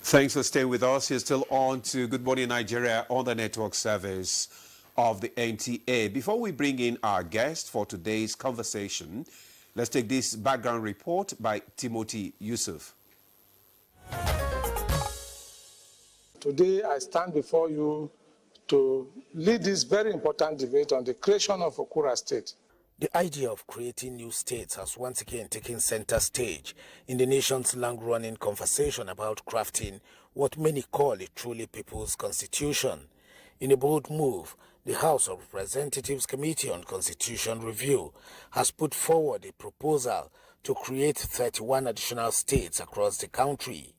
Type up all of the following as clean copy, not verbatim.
Thanks for staying with us. You're still on to Good Morning Nigeria on the network service of the NTA. Before we bring in our guest for today's conversation, let's take this background report by Timothy Yusuf. Today, I stand before you to lead this very important debate on the creation of Okura State. The idea of creating new states has once again taken center stage in the nation's long-running conversation about crafting what many call a truly people's constitution. In a bold move, the House of Representatives Committee on Constitution Review has put forward a proposal to create 31 additional states across the country.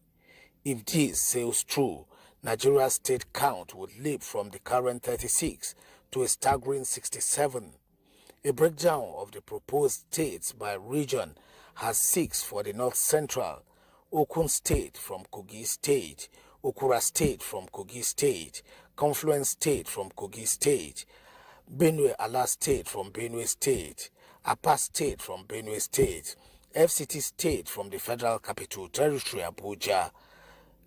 If this sails true, Nigeria's state count would leap from the current 36 to a staggering 67. A breakdown of the proposed states by region has 6 for the North Central, Okun State from Kogi State, Okura State from Kogi State, Confluence State from Kogi State, Benue Ala State from Benue State, Apa State from Benue State, FCT State from the Federal Capital Territory Abuja.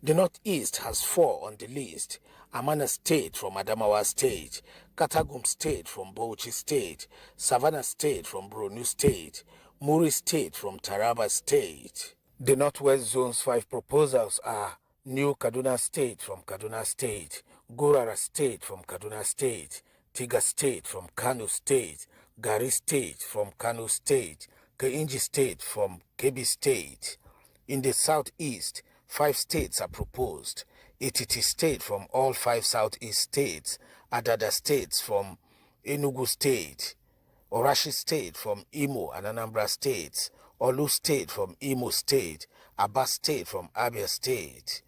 The Northeast has 4 on the list: Amana State from Adamawa State, Katagum State from Bauchi State, Savannah State from Borno State, Muri State from Taraba State. The Northwest Zone's 5 proposals are New Kaduna State from Kaduna State, Gurara State from Kaduna State, Tiga State from Kano State, Gari State from Kano State, Kainji State from Kebbi State. In the Southeast, 5 states are proposed: Etiti State from all 5 Southeast states, Adada States from Enugu State, Orashi State from Imo and Anambra States, Olu State from Imo State, Aba State from Abia State.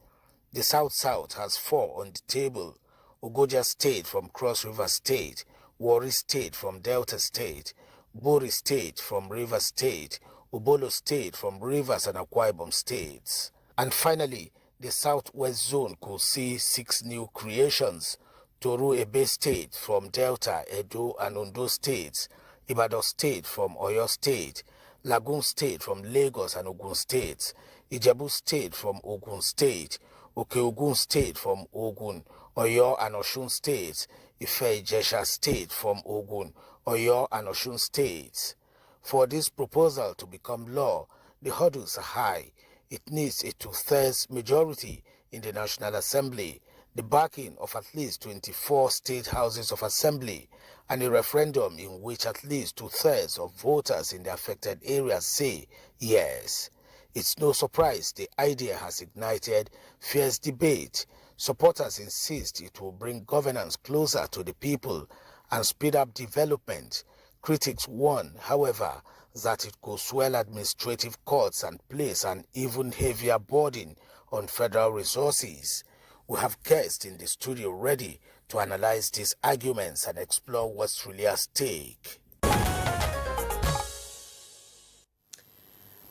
The South-South has 4 on the table: Ogoja State from Cross River State, Warri State from Delta State, Bori State from River State, Obolo State from Rivers and Akwa Ibom States. And finally, the Southwest Zone could see 6 new creations: Toru Ebe State from Delta, Edo and Ondo States, Ibadan State from Oyo State, Lagun State from Lagos and Ogun States, Ijebu State from Ogun State, Oke-Ogun State from Ogun, Oyo and Osun States, Ife-Ijesha State from Ogun, Oyo and Osun States. For this proposal to become law, the hurdles are high. It needs a 2/3 majority in the National Assembly, the backing of at least 24 state houses of assembly, and a referendum in which at least 2/3 of voters in the affected areas say yes. It's no surprise the idea has ignited fierce debate. Supporters insist it will bring governance closer to the people and speed up development. Critics warn, however, that it could swell administrative costs and place an even heavier burden on federal resources. We have guests in the studio ready to analyze these arguments and explore what's really at stake.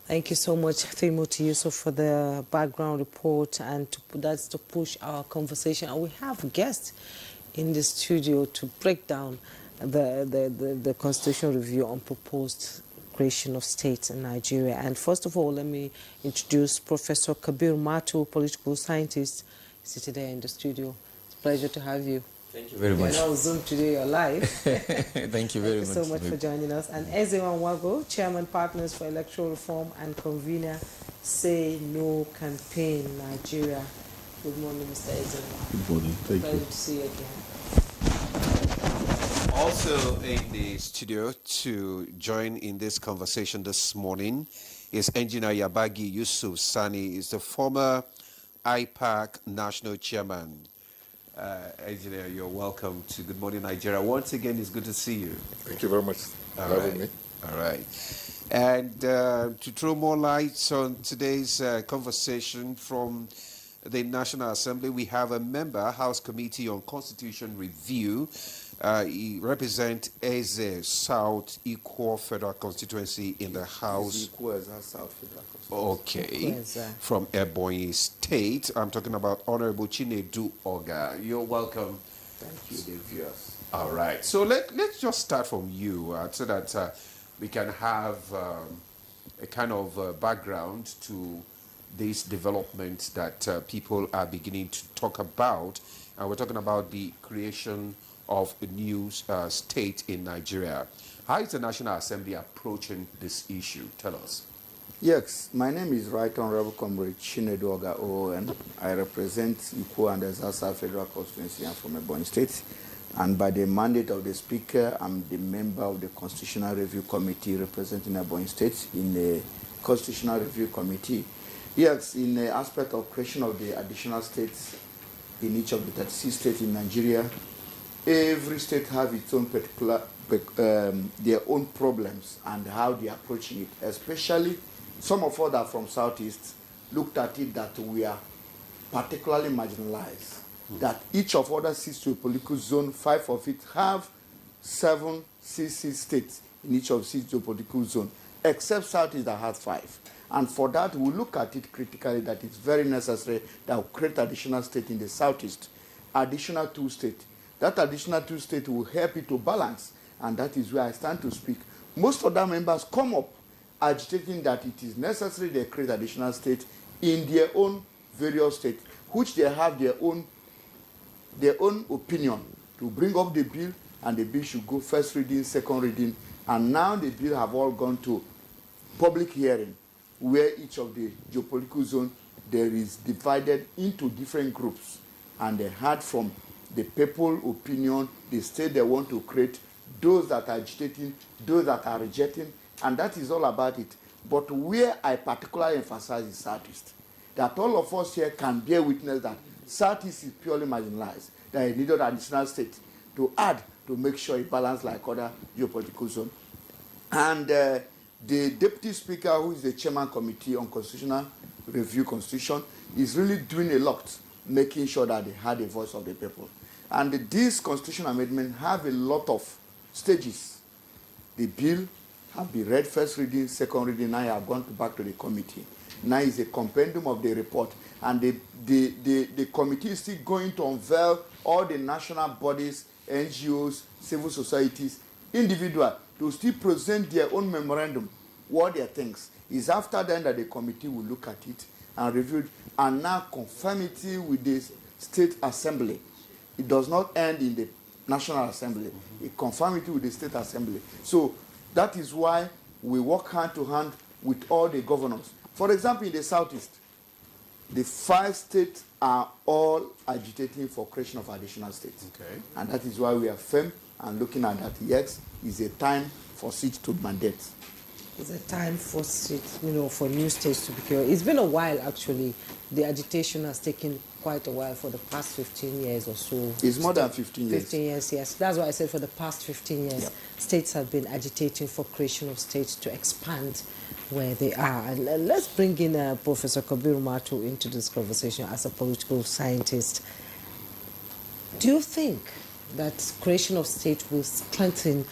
Thank you so much, Timothy Yusuf, for the background report, and that's to push our conversation. And we have guests in the studio to break down the Constitution Review on proposed creation of states in Nigeria. And first of all, let me introduce Professor Kabir Matu, political scientist, seated there in the studio. It's a pleasure to have you. Thank you very much. You're on Zoom today, you're live. Thank you very much. Thank you so much for joining us. And Ezewan Wago, Chairman Partners for Electoral Reform and convener, Say No Campaign Nigeria. Good morning, Mr. Ezewan. Good morning. Thank you. Pleasure to see you again. Also in the studio to join in this conversation this morning is Engineer Yabagi Yusuf Sani. Is the former IPAC National Chairman. Engineer, you're welcome to Good Morning Nigeria. Once again, it's good to see you. Thank you very much for having me. All right. And to throw more light on today's conversation from the National Assembly, we have a member, House Committee on Constitution Review. He represents Eze South Equal Federal Constituency in the House. South Federal Constituency. Okay. From Ebonyi State. I'm talking about Honorable Chinedu Oga. You're welcome. Thank you, the viewers. All right. So let's just start from you so that we can have a kind of background to these developments that people are beginning to talk about. And we're talking about the creation of a new state in Nigeria. How is the National Assembly approaching this issue? Tell us. Yes, my name is Right Honorable Comrade Chinedu Oga OON. I represent Ikwo and Ezasa Federal Constituency. I'm from Ebonyi State. And by the mandate of the Speaker, I'm the member of the Constitutional Review Committee representing Ebonyi State in the Constitutional Review Committee. Yes, in the aspect of creation of the additional states in each of the 36 states in Nigeria, every state have its own particular, their own problems and how they are approaching it. Especially some of us that are from Southeast looked at it that we are particularly marginalized. That each of other sits to a political zone, 5 of it have 7 CC states in each of sits to a political zone, except Southeast that has 5. And for that, we look at it critically that it's very necessary that we create additional state in the Southeast, additional 2 states. That additional 2 states will help it to balance, and that is where I stand to speak. Most other members come up agitating that it is necessary they create additional states in their own various states, which they have their own opinion to bring up the bill, and the bill should go first reading, second reading, and now the bill have all gone to public hearing, where each of the geopolitical zone there is divided into different groups, and they heard from the people opinion, the state they want to create, those that are agitating, those that are rejecting, and that is all about it. But where I particularly emphasize is Southeast, that all of us here can bear witness that Southeast is purely marginalized. There is needed additional state to add to make sure it balances like other geopolitical zones. And the Deputy Speaker, who is the Chairman Committee on Constitutional Review Constitution, is really doing a lot, making sure that they have the voice of the people. And this constitutional amendment have a lot of stages. The bill have been read first reading, second reading, now have gone back to the committee. Now is a compendium of the report, and the committee is still going to unveil all the national bodies, NGOs, civil societies, individual, to still present their own memorandum, what their things. Is after then that the committee will look at it and review it, and now conformity with the State Assembly. It does not end in the National Assembly. It conformity with the State Assembly. So that is why we work hand to hand with all the governors. For example, in the Southeast, the 5 states are all agitating for creation of additional states. Okay. And that is why we are firm and looking at that, yes, is a time for seats to mandate. It's a time for states, for new states to be created. It's been a while, actually. The agitation has taken quite a while, for the past 15 years or so. It's more than 15 years. 15 years, yes. That's why I said for the past 15 years, states have been agitating for creation of states to expand where they are. And let's bring in Professor Kabiru Matu into this conversation as a political scientist. Do you think that creation of state will strengthen,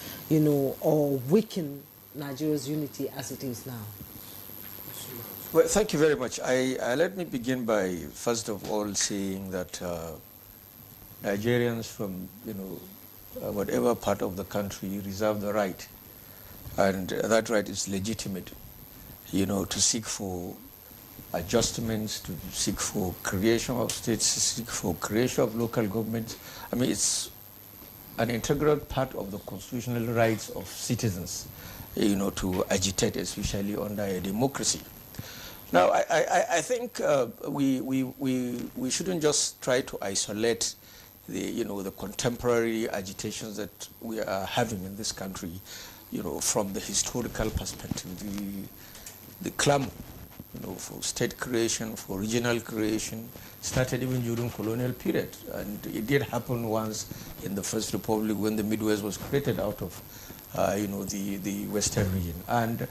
or weaken Nigeria's unity as it is now? Well, thank you very much. Let me begin by, first of all, saying that Nigerians from, whatever part of the country reserve the right, and that right is legitimate, to seek for adjustments, to seek for creation of states, to seek for creation of local governments. I mean, it's an integral part of the constitutional rights of citizens, to agitate, especially under a democracy. Now, I think we shouldn't just try to isolate the contemporary agitations that we are having in this country, from the historical perspective. The clamor, for state creation, for regional creation, started even during colonial period, and it did happen once in the First Republic when the Midwest was created out of, the Western region. And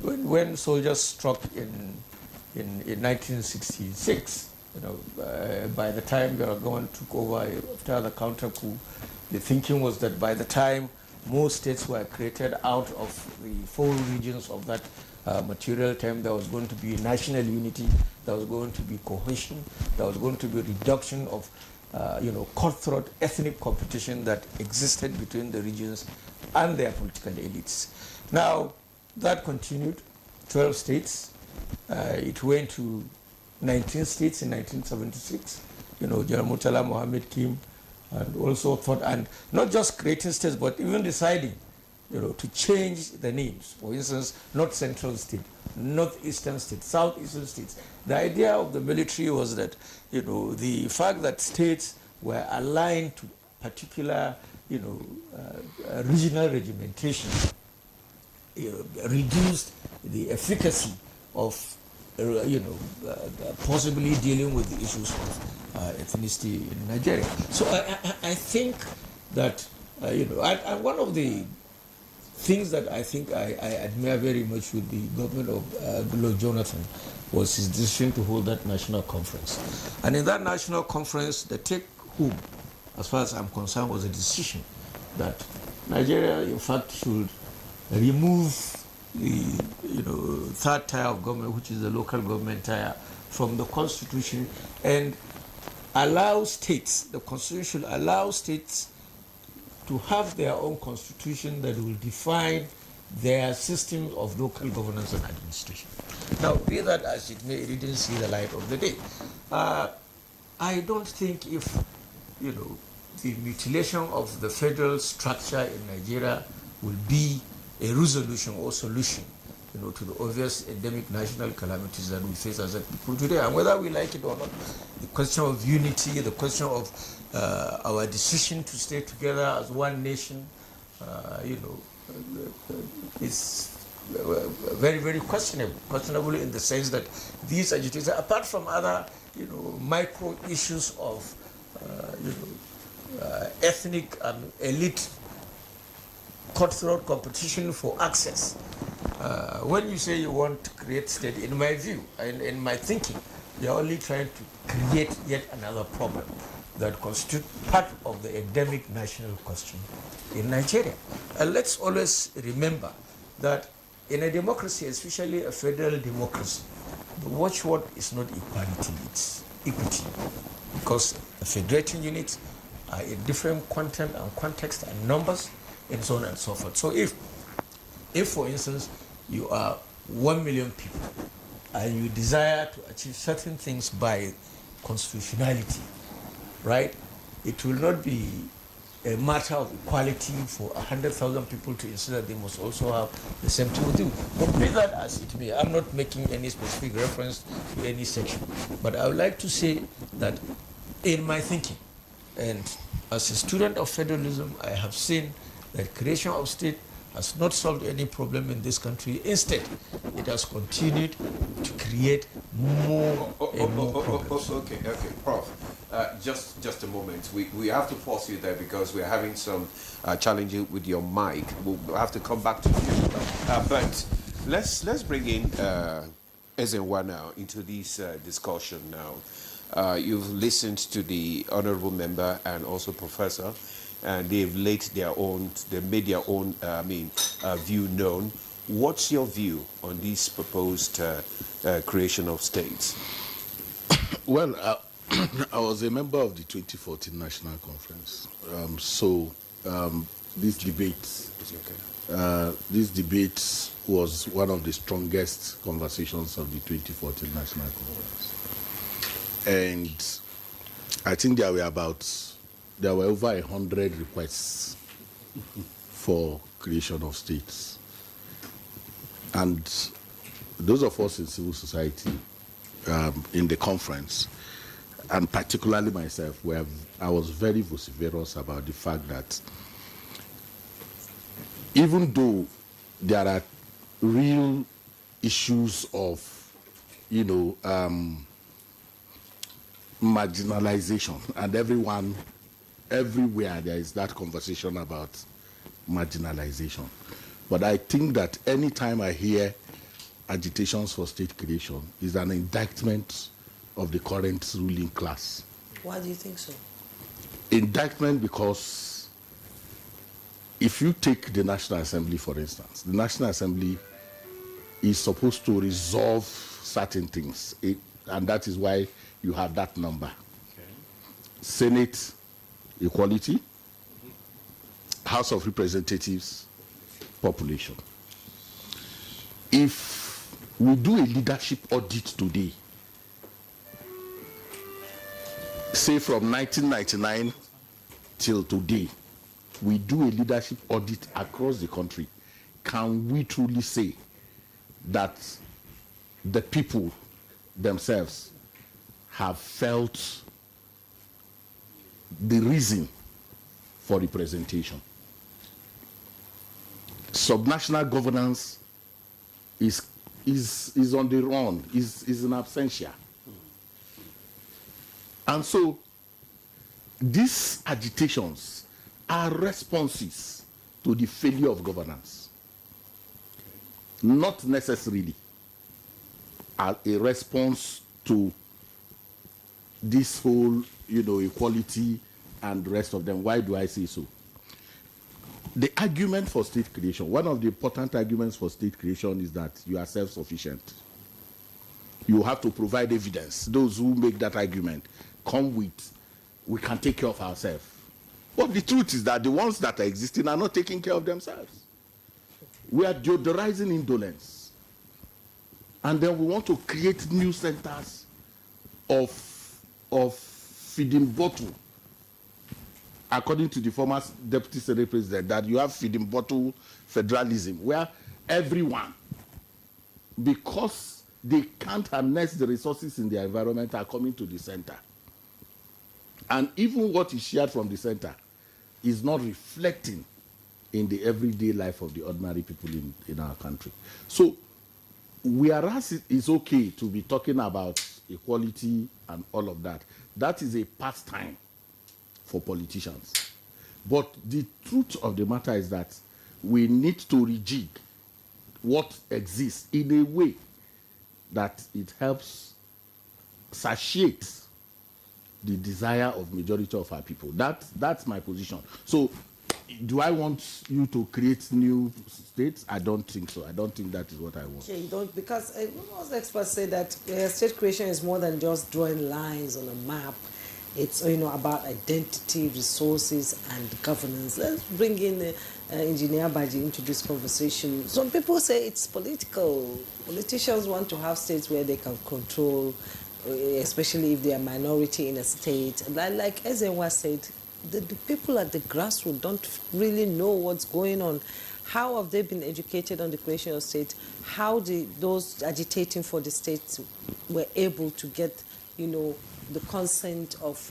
when soldiers struck in 1966, by the time the government took over after the counter coup, the thinking was that by the time more states were created out of the 4 regions of that material time, there was going to be national unity, there was going to be cohesion, there was going to be reduction of cutthroat ethnic competition that existed between the regions and their political elites. Now, that continued, 12 states, It went to 19 states in 1976. General Murtala Mohammed came and also thought, and not just creating states, but even deciding, to change the names. For instance, North Central State, Northeastern State, Southeastern States. The idea of the military was that, the fact that states were aligned to particular, regional regimentation reduced the efficacy of, possibly dealing with the issues of ethnicity in Nigeria. So I think that, and one of the things that I think I admire very much with the government of Goodluck Jonathan was his decision to hold that national conference. And in that national conference, the take-home, as far as I'm concerned, was a decision that Nigeria, in fact, should remove the third tier of government, which is the local government tier, from the constitution and allow states, the constitution should allow states to have their own constitution that will define their system of local governance and administration. Now, be that as it may, it didn't see the light of the day. I don't think if, the mutilation of the federal structure in Nigeria will be a resolution or solution, to the obvious endemic national calamities that we face as a people today. And whether we like it or not, the question of unity, the question of our decision to stay together as one nation, is very, very questionable. Questionable in the sense that these agitators, apart from other, micro issues of, ethnic and elite cutthroat competition for access. When you say you want to create state, in my view, in my thinking, you're only trying to create yet another problem that constitutes part of the endemic national question in Nigeria. And let's always remember that in a democracy, especially a federal democracy, the watchword is not equality, it's equity. Because the federating units are in different content and context and numbers, and so on and so forth. So if for instance, you are 1 million people and you desire to achieve certain things by constitutionality, right? It will not be a matter of equality for 100,000 people to insist that they must also have the same thing with you. But be that as it may, I'm not making any specific reference to any section. But I would like to say that in my thinking, and as a student of federalism, I have seen that creation of state has not solved any problem in this country. Instead, it has continued to create more and more problems. Okay, Prof. Just a moment. We have to pause you there because we're having some challenges with your mic. We'll have to come back to you. But let's bring in Ezenwa now into this discussion now. You've listened to the honorable member and also professor, and they've made their own view known. What's your view on this proposed creation of states? Well, I was a member of the 2014 National Conference. This debate was one of the strongest conversations of the 2014 National Conference. And I think there were over 100 requests for creation of states. And those of us in civil society in the conference, and particularly myself, I was very vociferous about the fact that even though there are real issues of, marginalization, and everywhere there is that conversation about marginalization. But I think that any time I hear agitations for state creation is an indictment of the current ruling class. Why do you think so? Indictment because if you take the National Assembly, for instance, the National Assembly is supposed to resolve certain things, and that is why you have that number. Okay. Senate, equality. House of Representatives, population. If we do a leadership audit today, say from 1999 till today, we do a leadership audit across the country, can we truly say that the people themselves have felt the reason for representation? Subnational governance is on the run, is in absentia. And so these agitations are responses to the failure of governance, not necessarily a response to this whole, equality and the rest of them. Why do I say so? The argument for state creation, one of the important arguments for state creation is that you are self-sufficient. You have to provide evidence. Those who make that argument come with, we can take care of ourselves. But the truth is that the ones that are existing are not taking care of themselves. We are deodorizing indolence. And then we want to create new centers of feeding bottle. According to the former Deputy Senate President, that you have feeding bottle federalism, where everyone, because they can't harness the resources in their environment, are coming to the center. And even what is shared from the center is not reflecting in the everyday life of the ordinary people in our country. So, whereas it's okay to be talking about equality and all of that, that is a pastime for politicians. But the truth of the matter is that we need to rejig what exists in a way that it helps satiate the desire of majority of our people. That's my position. So do I want you to create new states? I don't think so. I don't think that is what I want. Okay, you don't, because most experts say that state creation is more than just drawing lines on a map. It's about identity, resources, and governance. Let's bring in Engineer Baji into this conversation. Some people say it's political. Politicians want to have states where they can control, especially if they are minority in a state. Like Ezenwa said, the people at the grassroots don't really know what's going on. How have they been educated on the creation of state? How those agitating for the states were able to get, the consent of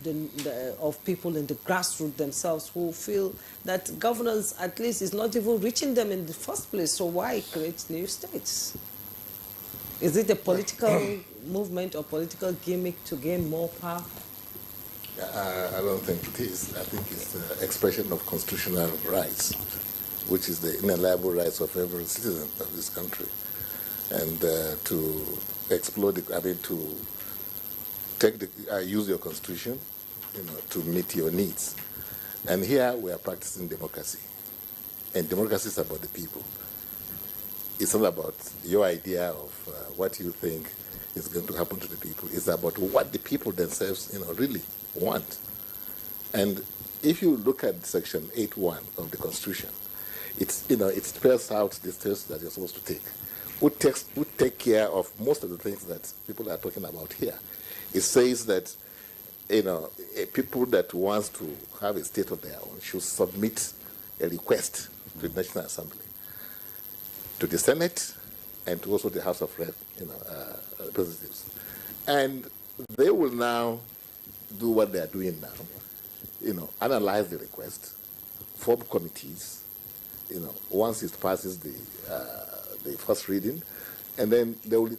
of people in the grassroots themselves, who feel that governance at least is not even reaching them in the first place? So why create new states? Is it a political movement or political gimmick to gain more power? I don't think it is. I think it's the expression of constitutional rights, which is the inalienable rights of every citizen of this country. And to explore to use your constitution, to meet your needs. And here we are practicing democracy. And democracy is about the people. It's not about your idea of what you think is going to happen to the people. It's about what the people themselves, really want. And if you look at Section 8.1 of the Constitution, it spells out the steps that you're supposed to take. Would take care of most of the things that people are talking about here. It says that people that wants to have a state of their own should submit a request to the National Assembly, to the Senate, and to also the House of Representatives. And they will now do what they are doing now, analyze the request, form committees, once it passes the first reading, and then they will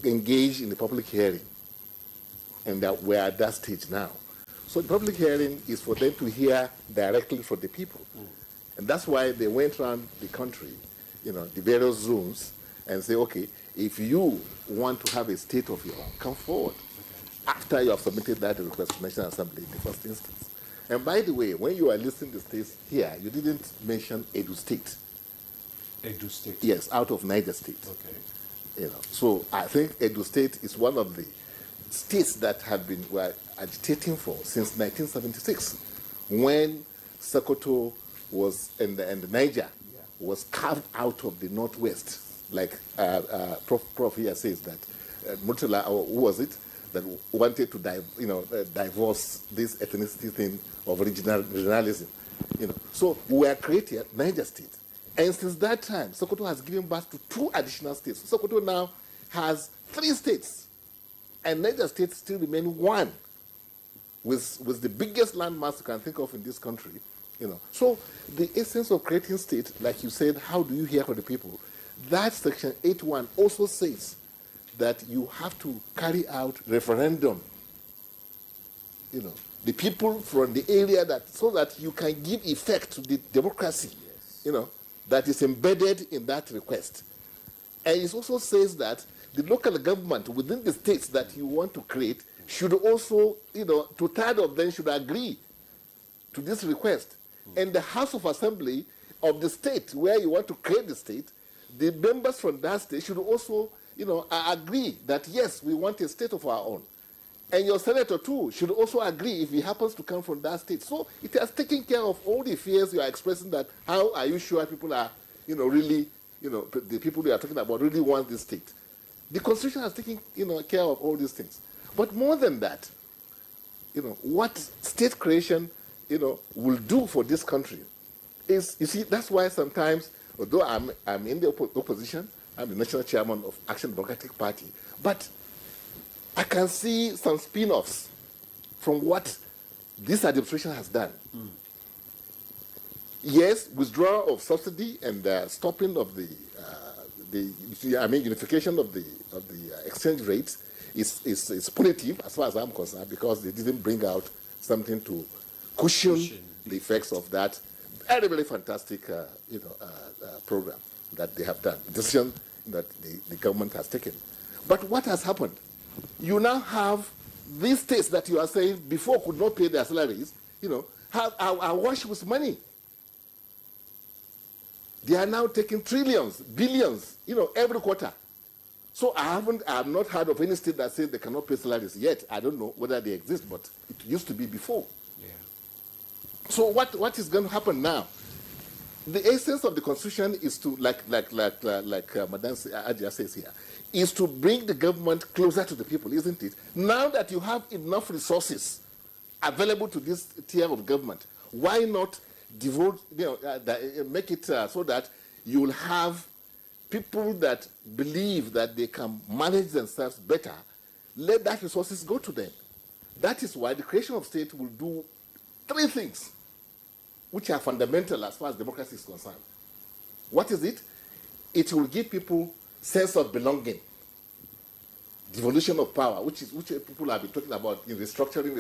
engage in the public hearing. And that we're at that stage now. So the public hearing is for them to hear directly from the people. And that's why they went around the country, the various zones, and say, okay, if you want to have a state of your own, come forward. After you have submitted that request to the National Assembly in the first instance. And by the way, when you are listing the states here, you didn't mention Edo State. Edo State? Yes, out of Niger State. Okay. So I think Edo State is one of the states that were agitating for since 1976, when Sokoto was and the Niger was carved out of the Northwest like Prof here says that Murtala, or who was it, that wanted to divorce this ethnicity thing of regionalism. So we are creating Niger State. And since that time, Sokoto has given birth to 2 additional states. Sokoto now has 3 states. And Niger State still remains 1 with the biggest landmass you can think of in this country. So the essence of creating state, like you said, how do you hear from the people? That section 8.1 also says that you have to carry out referendum. The people from the area so that you can give effect to the democracy, that is embedded in that request. And it also says that the local government within the states that you want to create should also, 2/3 of them should agree to this request. And the House of Assembly of the state where you want to create the state, the members from that state should also, agree that, yes, we want a state of our own. And your senator, too, should also agree if he happens to come from that state. So it has taken care of all the fears you are expressing, that how are you sure people are, really, the people we are talking about really want this state. The Constitution has taken, care of all these things. But more than that, what state creation, will do for this country is, you see, that's why sometimes, although I'm in the opposition, I'm the national chairman of Action Democratic Party, but I can see some spin-offs from what this administration has done. Yes, withdrawal of subsidy and stopping of unification of the exchange rates is punitive as far as I'm concerned, because they didn't bring out something to cushion the effects of that very, very fantastic program that they have done, decision that the government has taken. But what has happened? You now have these states that you are saying before could not pay their salaries, are awash with money. They are now taking trillions, billions, every quarter. So I have not heard of any state that says they cannot pay salaries yet. I don't know whether they exist, but it used to be before. Yeah. So what is going to happen now? The essence of the Constitution is to, like Madam Adia says here, is to bring the government closer to the people, isn't it? Now that you have enough resources available to this tier of government, why not devote, make it so that you will have people that believe that they can manage themselves better? Let that resources go to them. That is why the creation of state will do 3 things, which are fundamental as far as democracy is concerned. What is it? It will give people sense of belonging, devolution of power, which people have been talking about in restructuring.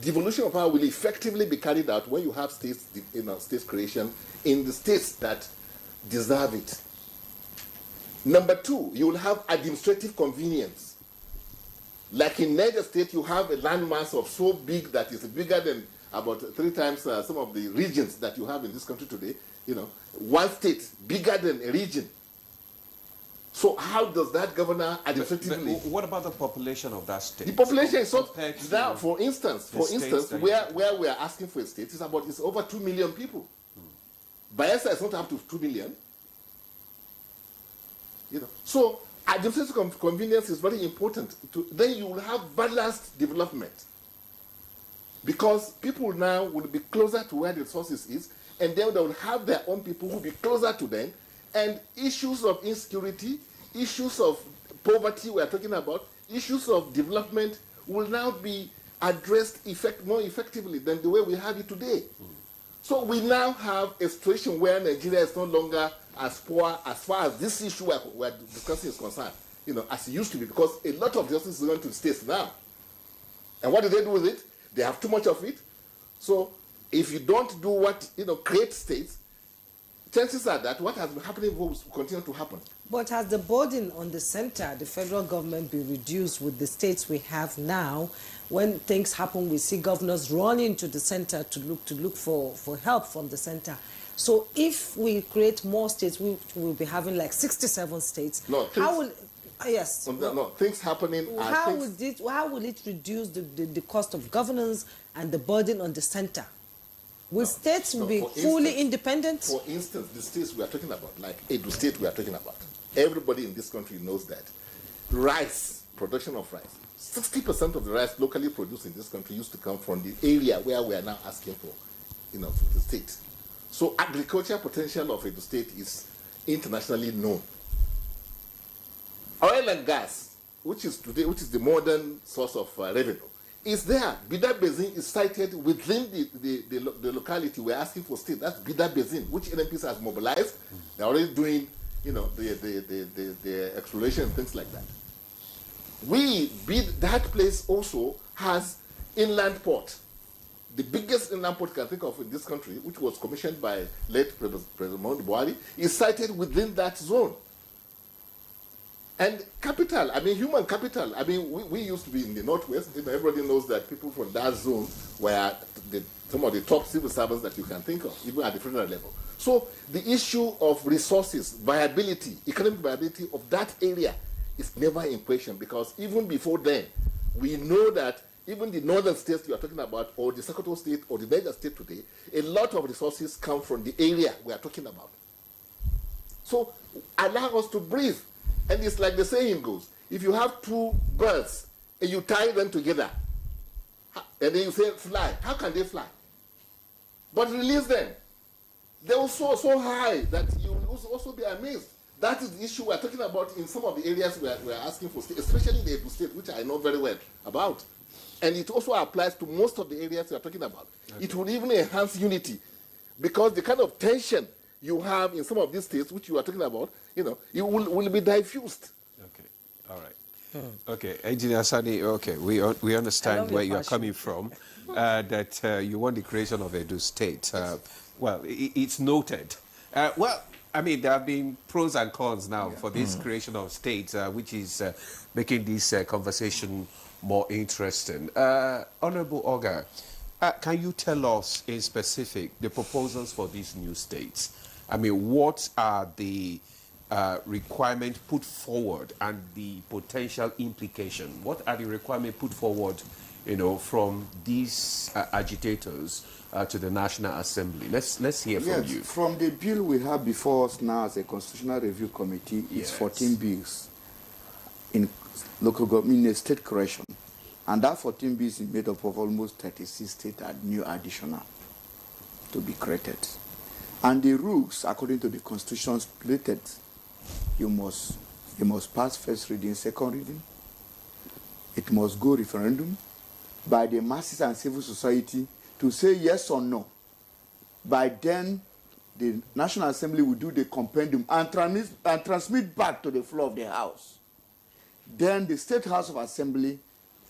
Devolution of power will effectively be carried out when you have states, state creation in the states that deserve it. Number 2, you will have administrative convenience. Like in Niger State, you have a landmass of so big that is bigger than about 3 times some of the regions that you have in this country today. One state bigger than a region. So how does that govern administratively? But what about the population of that state? The population is so now, for instance, where we are asking for a state is over 2 million people. Bayelsa is not up to 2 million. So administrative convenience is very important. Then you will have balanced development, because people now will be closer to where the resources is, and then they will have their own people who will be closer to them. And issues of insecurity, issues of poverty we are talking about, issues of development will now be addressed more effectively than the way we have it today. So we now have a situation where Nigeria is no longer as poor as far as this issue we're discussing is concerned, as it used to be, because a lot of justice is going to the states now. And what do they do with it? They have too much of it. So if you don't do what, create states, chances are that what has been happening will continue to happen. But has the burden on the center, the federal government, been reduced with the states we have now? When things happen, we see governors running to the center to look for help from the center. So if we create more states, we will be having like 67 states. No, how will yes? No, things happening. How will it reduce the cost of governance and the burden on the center? Will states be fully independent? For instance, the states we are talking about, like Edo State we are talking about, everybody in this country knows that rice, production of rice, 60% of the rice locally produced in this country used to come from the area where we are now asking for, for the state. So agricultural potential of the state is internationally known. Oil and gas, which is the modern source of revenue, is there. Bida Basin is sited within the locality we're asking for state. That's Bida Basin, which NMPs has mobilized. They're already doing, the exploration and things like that. That place also has inland port. The biggest inland port you can think of in this country, which was commissioned by late President Muhammadu Buhari, is sited within that zone. And capital, human capital. We used to be in the Northwest. Everybody knows that people from that zone were some of the top civil servants that you can think of, even at the federal level. So the issue of resources, viability, economic viability of that area is never in question, because even before then, we know that even the northern states you are talking about, or the Sokoto state, or the Niger state today, a lot of resources come from the area we are talking about. So allow us to breathe. And it's like the saying goes, if you have two birds and you tie them together, and then you say fly, how can they fly? But release them. They will soar so high that you will also be amazed. That is the issue we're talking about in some of the areas we're asking for state, especially the Edo state, which I know very well about. And it also applies to most of the areas we're talking about. Okay. It will even enhance unity, because the kind of tension you have in some of these states, which you are talking about, it will be diffused. Okay, all right. Okay, Engineer Sani, okay, we understand where you are coming from, that you want the creation of Edo State. Well, it's noted. There have been pros and cons now for this creation of state, which is making this conversation more interesting. Honorable Oga, can you tell us in specific the proposals for these new states? What are the requirements put forward and the potential implication? What are the requirements put forward, from these agitators to the National Assembly? Let's hear from you. From the bill we have before us now as a Constitutional Review Committee, is 14 bills in local government, in a state creation. And that 14 bills is made up of almost 36 states and new additional to be created. And the rules, according to the Constitution, stated you must pass first reading, second reading. It must go referendum by the masses and civil society to say yes or no. By then, the National Assembly will do the compendium and transmit back to the floor of the House. Then the State House of Assembly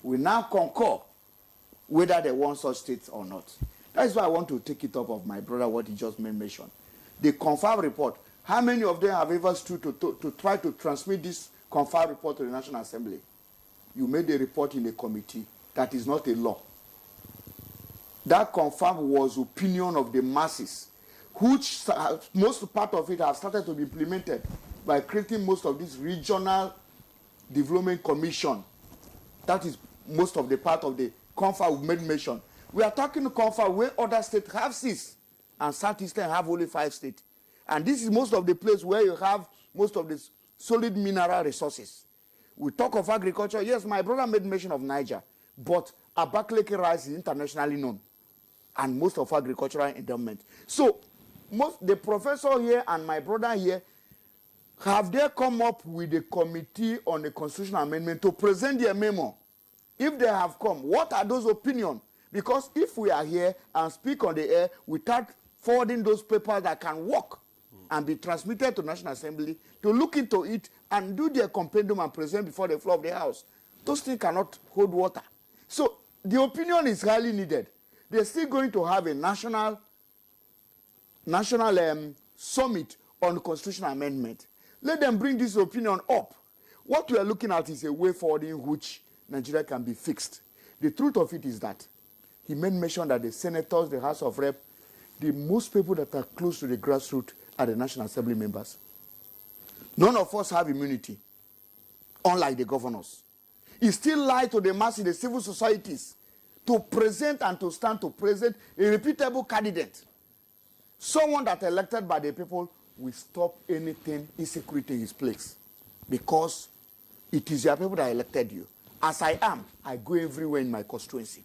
will now concur whether they want such states or not. That is why I want to take it up of my brother, what he just mentioned. The confirmed report, how many of them have ever stood to try to transmit this confirmed report to the National Assembly? You made a report in a committee. That is not a law. That confirmed was opinion of the masses, which most part of it have started to be implemented by creating most of this regional development commission. That is most of the part of the confirmed we made mention. We are talking confirmed where other states have 6, and Southeastern have only 5 states. And this is most of the place where you have most of the solid mineral resources. We talk of agriculture. Yes, my brother made mention of Niger, but Abakaliki rice is internationally known, and most of agricultural endowment. So, the professor here and my brother here, have they come up with a committee on the constitutional amendment to present their memo? If they have come, what are those opinions? Because if we are here and speak on the air without forwarding those papers that can work and be transmitted to National Assembly to look into it and do their compendium and present before the floor of the House, those things cannot hold water. So the opinion is highly needed. They're still going to have a national summit on constitutional amendment. Let them bring this opinion up. What we are looking at is a way forward in which Nigeria can be fixed. The truth of it is that he made mention that the senators, the House of Rep, the most people that are close to the grassroots are the National Assembly members. None of us have immunity, unlike the governors. It still lies to the masses, the civil societies, to present and to stand to present a reputable candidate. Someone that elected by the people will stop anything insecurity in his place, because it is your people that elected you. As I am, I go everywhere in my constituency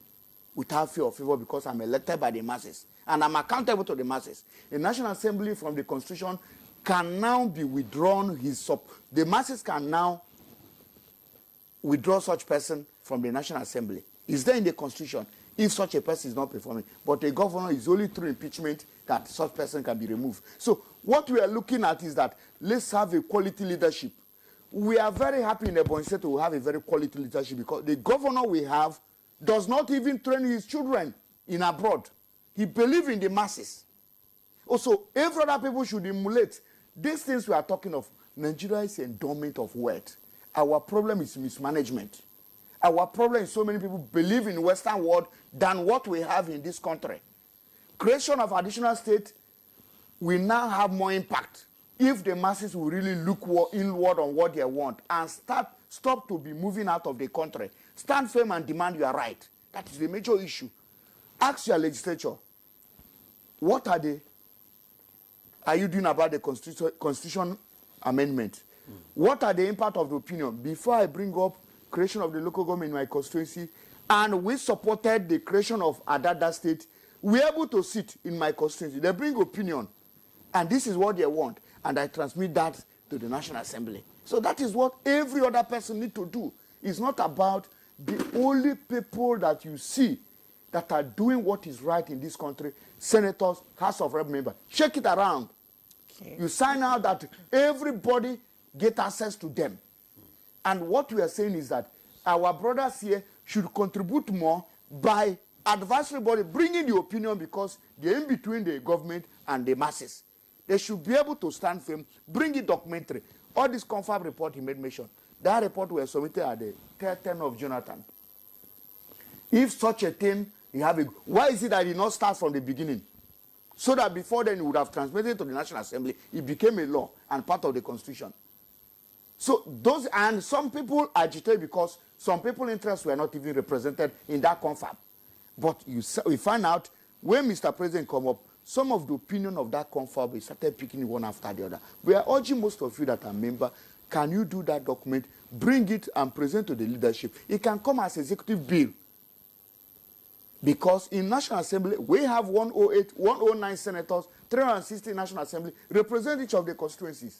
without fear or favor, because I'm elected by the masses and I'm accountable to the masses. The National Assembly from the Constitution can now be withdrawn. The masses can now withdraw such person from the National Assembly. It's there in the Constitution if such a person is not performing. But a governor is only through impeachment that such person can be removed. So what we are looking at is that let's have a quality leadership. We are very happy in Ebonyi State to have a very quality leadership, because the governor we have does not even train his children in abroad. He believes in the masses. Also, every other people should emulate these things we are talking of. Nigeria is an endowment of wealth. Our problem is mismanagement. Our problem is so many people believe in the Western world than what we have in this country. Creation of additional state will now have more impact if the masses will really look inward on what they want and stop to be moving out of the country. Stand firm and demand your right. That is the major issue. Ask your legislature, what are you doing about the constitution amendment? What are the impact of the opinion? Before I bring up creation of the local government in my constituency, and we supported the creation of Adada state, we're able to sit in my constituency. They bring opinion, and this is what they want, and I transmit that to the National Assembly. So that is what every other person needs to do. It's not about the only people that you see that are doing what is right in this country, senators, House of Rep members. Check it around. Okay. You sign out that everybody get access to them. And what we are saying is that our brothers here should contribute more by advisory body bringing the opinion, because they're in between the government and the masses. They should be able to stand firm, bring it documentary. All this confab report he made mention, that report was submitted at the 10th of Jonathan. If such a thing, why is it that he not start from the beginning? So that before then he would have transmitted to the National Assembly, it became a law and part of the Constitution. So and some people agitate because some people's interests were not even represented in that confab. But we find out when Mr. President come up, some of the opinion of that confab, we started picking one after the other. We are urging most of you that are members, can you do that document, bring it and present to the leadership? It can come as executive bill. Because in National Assembly, we have 109 senators, 360 National Assembly, represent each of the constituencies.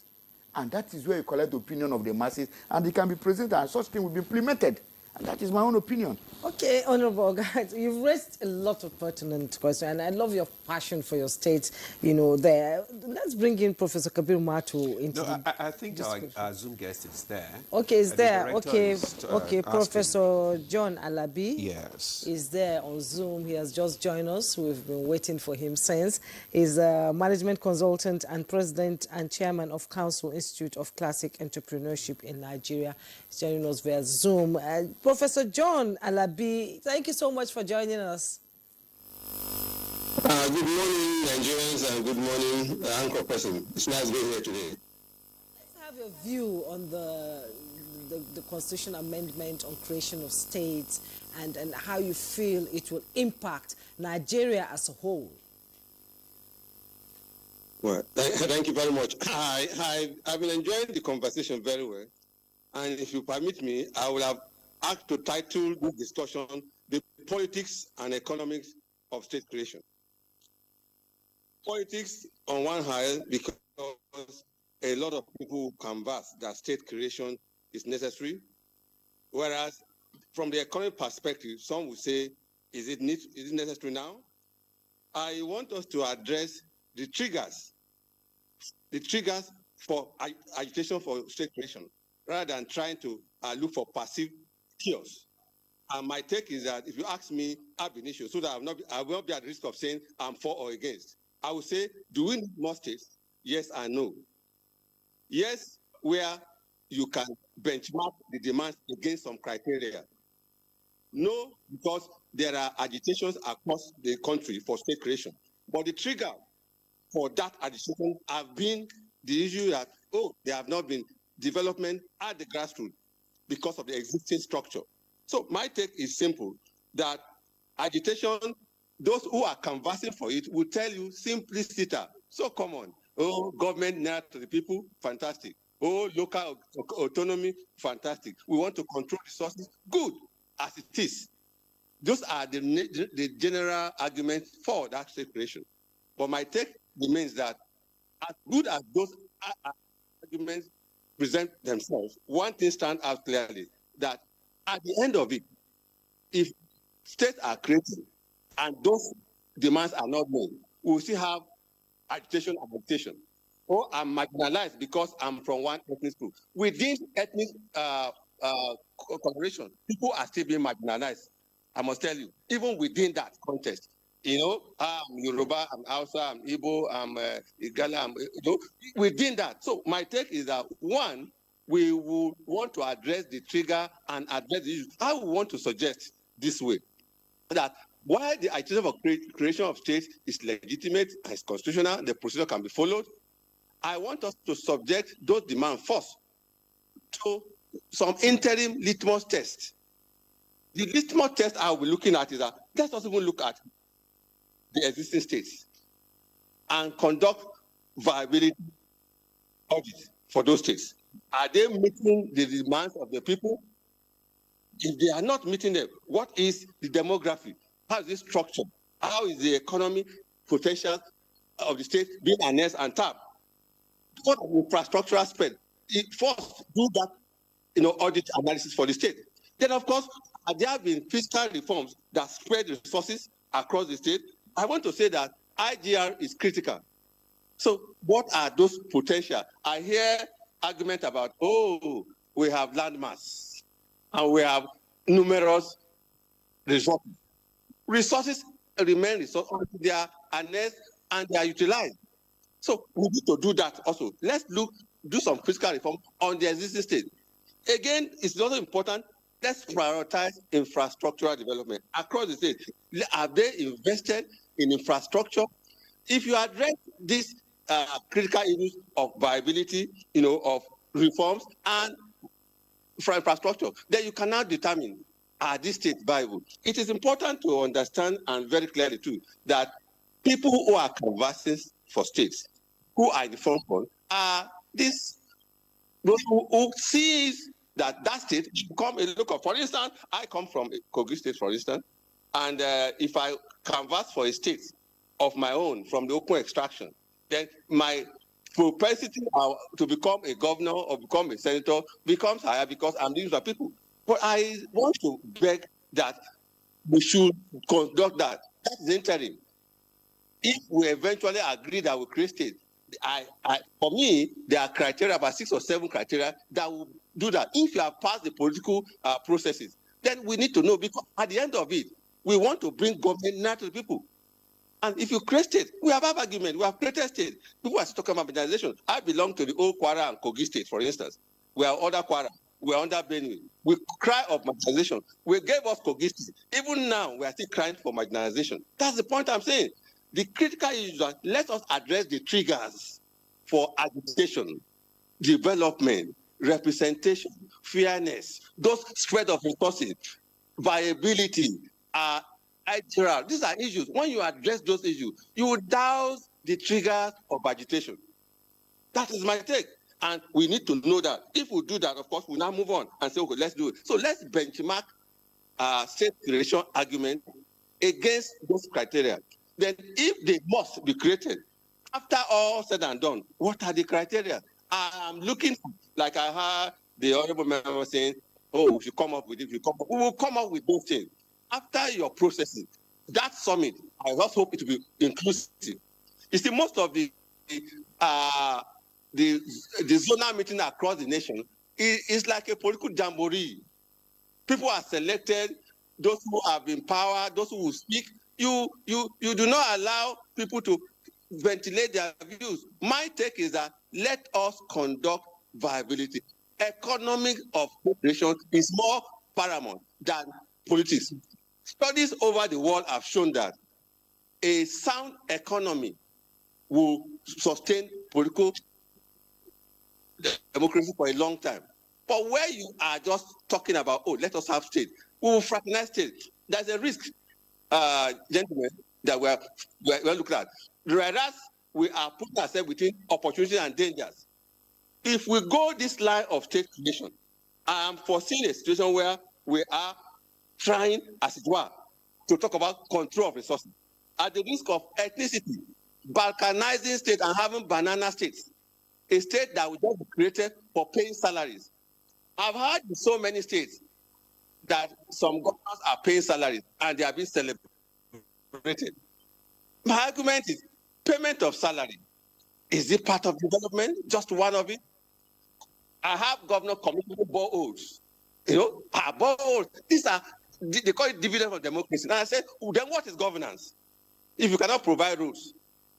And that is where you collect the opinion of the masses, and it can be presented, and such thing will be implemented. And that is my own opinion. Okay, Honorable guys, you've raised a lot of pertinent questions, and I love your passion for your state, you know, there. Let's bring in Professor Kabir Matu into I think our Zoom guest is there. Okay, is there. Okay, Professor John Alabi. Yes. Is there on Zoom. He has just joined us. We've been waiting for him since. He's a management consultant and president and chairman of Council Institute of Classic Entrepreneurship in Nigeria. He's joining us via Zoom. Professor John Alabi, thank you so much for joining us. Good morning, Nigerians, and good morning, Anchor person. It's nice being here today. Let's have your view on the Constitution Amendment on creation of states and how you feel it will impact Nigeria as a whole. Well, thank you very much. I've been enjoying the conversation very well. And if you permit me, I will have asked to title this discussion, The Politics and Economics of State Creation. Politics, on one hand, because a lot of people canvass that state creation is necessary, whereas from the economic perspective, some would say, is it necessary now? I want us to address the triggers for agitation for state creation, rather than trying to look for passive cures. And my take is that if you ask me ab initio, so that I will not be at risk of saying I'm for or against, I will say, do we need more states? Yes and no. Yes, where you can benchmark the demands against some criteria. No, because there are agitations across the country for state creation. But the trigger for that agitation have been the issue that, there have not been development at the grassroots because of the existing structure. So my take is simple, that agitation, those who are canvassing for it will tell you simply, so come on, Oh, government near to the people, fantastic. Oh, local autonomy, fantastic. We want to control resources, good, as it is. Those are the general arguments for that state creation. But my take remains that as good as those arguments present themselves, one thing stands out clearly, that at the end of it, if states are created and those demands are not made, we will still have agitation and agitation. Or I'm marginalized because I'm from one ethnic group. Within ethnic coloration, people are still being marginalized. I must tell you, even within that context, you know, I'm Yoruba, I'm Hausa, I'm Igbo, I'm Igala, within that. So my take is that, one, we will want to address the trigger and address the issue. I would want to suggest this way, that while the idea of creation of states is legitimate and is constitutional, the procedure can be followed, I want us to subject those demands first to some interim litmus test. The litmus test I will be looking at is that let us even look at the existing states and conduct viability audit for those states. Are they meeting the demands of the people? If they are not meeting them, what is the demography? How is it structured? How is the economic potential of the state being harnessed and tapped? What are the infrastructural aspect? First, do that, audit analysis for the state. Then, of course, there have been fiscal reforms that spread resources across the state. I want to say that IGR is critical. So, what are those potential? I hear argument about, we have landmass and we have numerous resources. Resources remain resources until they are harnessed and they are utilized. So we need to do that also. Let's do some fiscal reform on the existing state. Again, it's also important, let's prioritize infrastructural development across the state. Have they invested in infrastructure? If you address these critical issues of viability, of reforms and infrastructure, then you can now determine, are these states viable? It is important to understand, and very clearly too, that people who are canvassing for states, who are in the front front, are those who sees that state become a local. For instance, I come from Kogi State, for instance, and if I canvass for a state of my own from the open extraction, then my propensity to become a governor or become a senator becomes higher because I'm dealing with people. But I want to beg that we should conduct that. That is interim. If we eventually agree that we create state, for me, there are criteria, about 6 or 7 criteria that will do that. If you have passed the political processes, then we need to know, because at the end of it, we want to bring government near to the people. And if you create state, we have argument. We have created state. People are talking about marginalization. I belong to the old Kwara and Kogi state, for instance. We are under Kwara. We are under Benue. We cry of marginalization. We gave us Kogi state. Even now, we are still crying for marginalization. That's the point I'm saying. The critical issue is that let us address the triggers for agitation, development, representation, fairness, those spread of resources, viability, these are issues. When you address those issues, you will douse the triggers of agitation. That is my take. And we need to know that. If we do that, of course, we'll now move on and say, okay, let's do it. So let's benchmark state creation argument against those criteria. Then if they must be created, after all said and done, what are the criteria? I'm looking, like I heard the honorable member saying, we should come up with it. We will come up with those things. After your processing, that summit, I just hope it will be inclusive. You see, most of the zonal meeting across the nation is like a political jamboree. People are selected, those who have been power, those who will speak. You do not allow people to ventilate their views. My take is that let us conduct viability. Economic of cooperation is more paramount than politics. Studies over the world have shown that a sound economy will sustain political democracy for a long time. But where you are just talking about, let us have state, we will fraternize state. There's a risk, gentlemen, that we're looking at. Whereas we are putting ourselves between opportunities and dangers. If we go this line of state creation, I am foreseeing a situation where we are trying, as it were, to talk about control of resources at the risk of ethnicity, balkanizing state and having banana states, a state that will just be created for paying salaries. I've heard in so many states that some governors are paying salaries and they are being celebrated. My argument is payment of salary. Is it part of development? Just one of it? I have governor commissioning boreholes. Boreholes. These are, they call it dividend of democracy. And I said, then what is governance? If you cannot provide roads,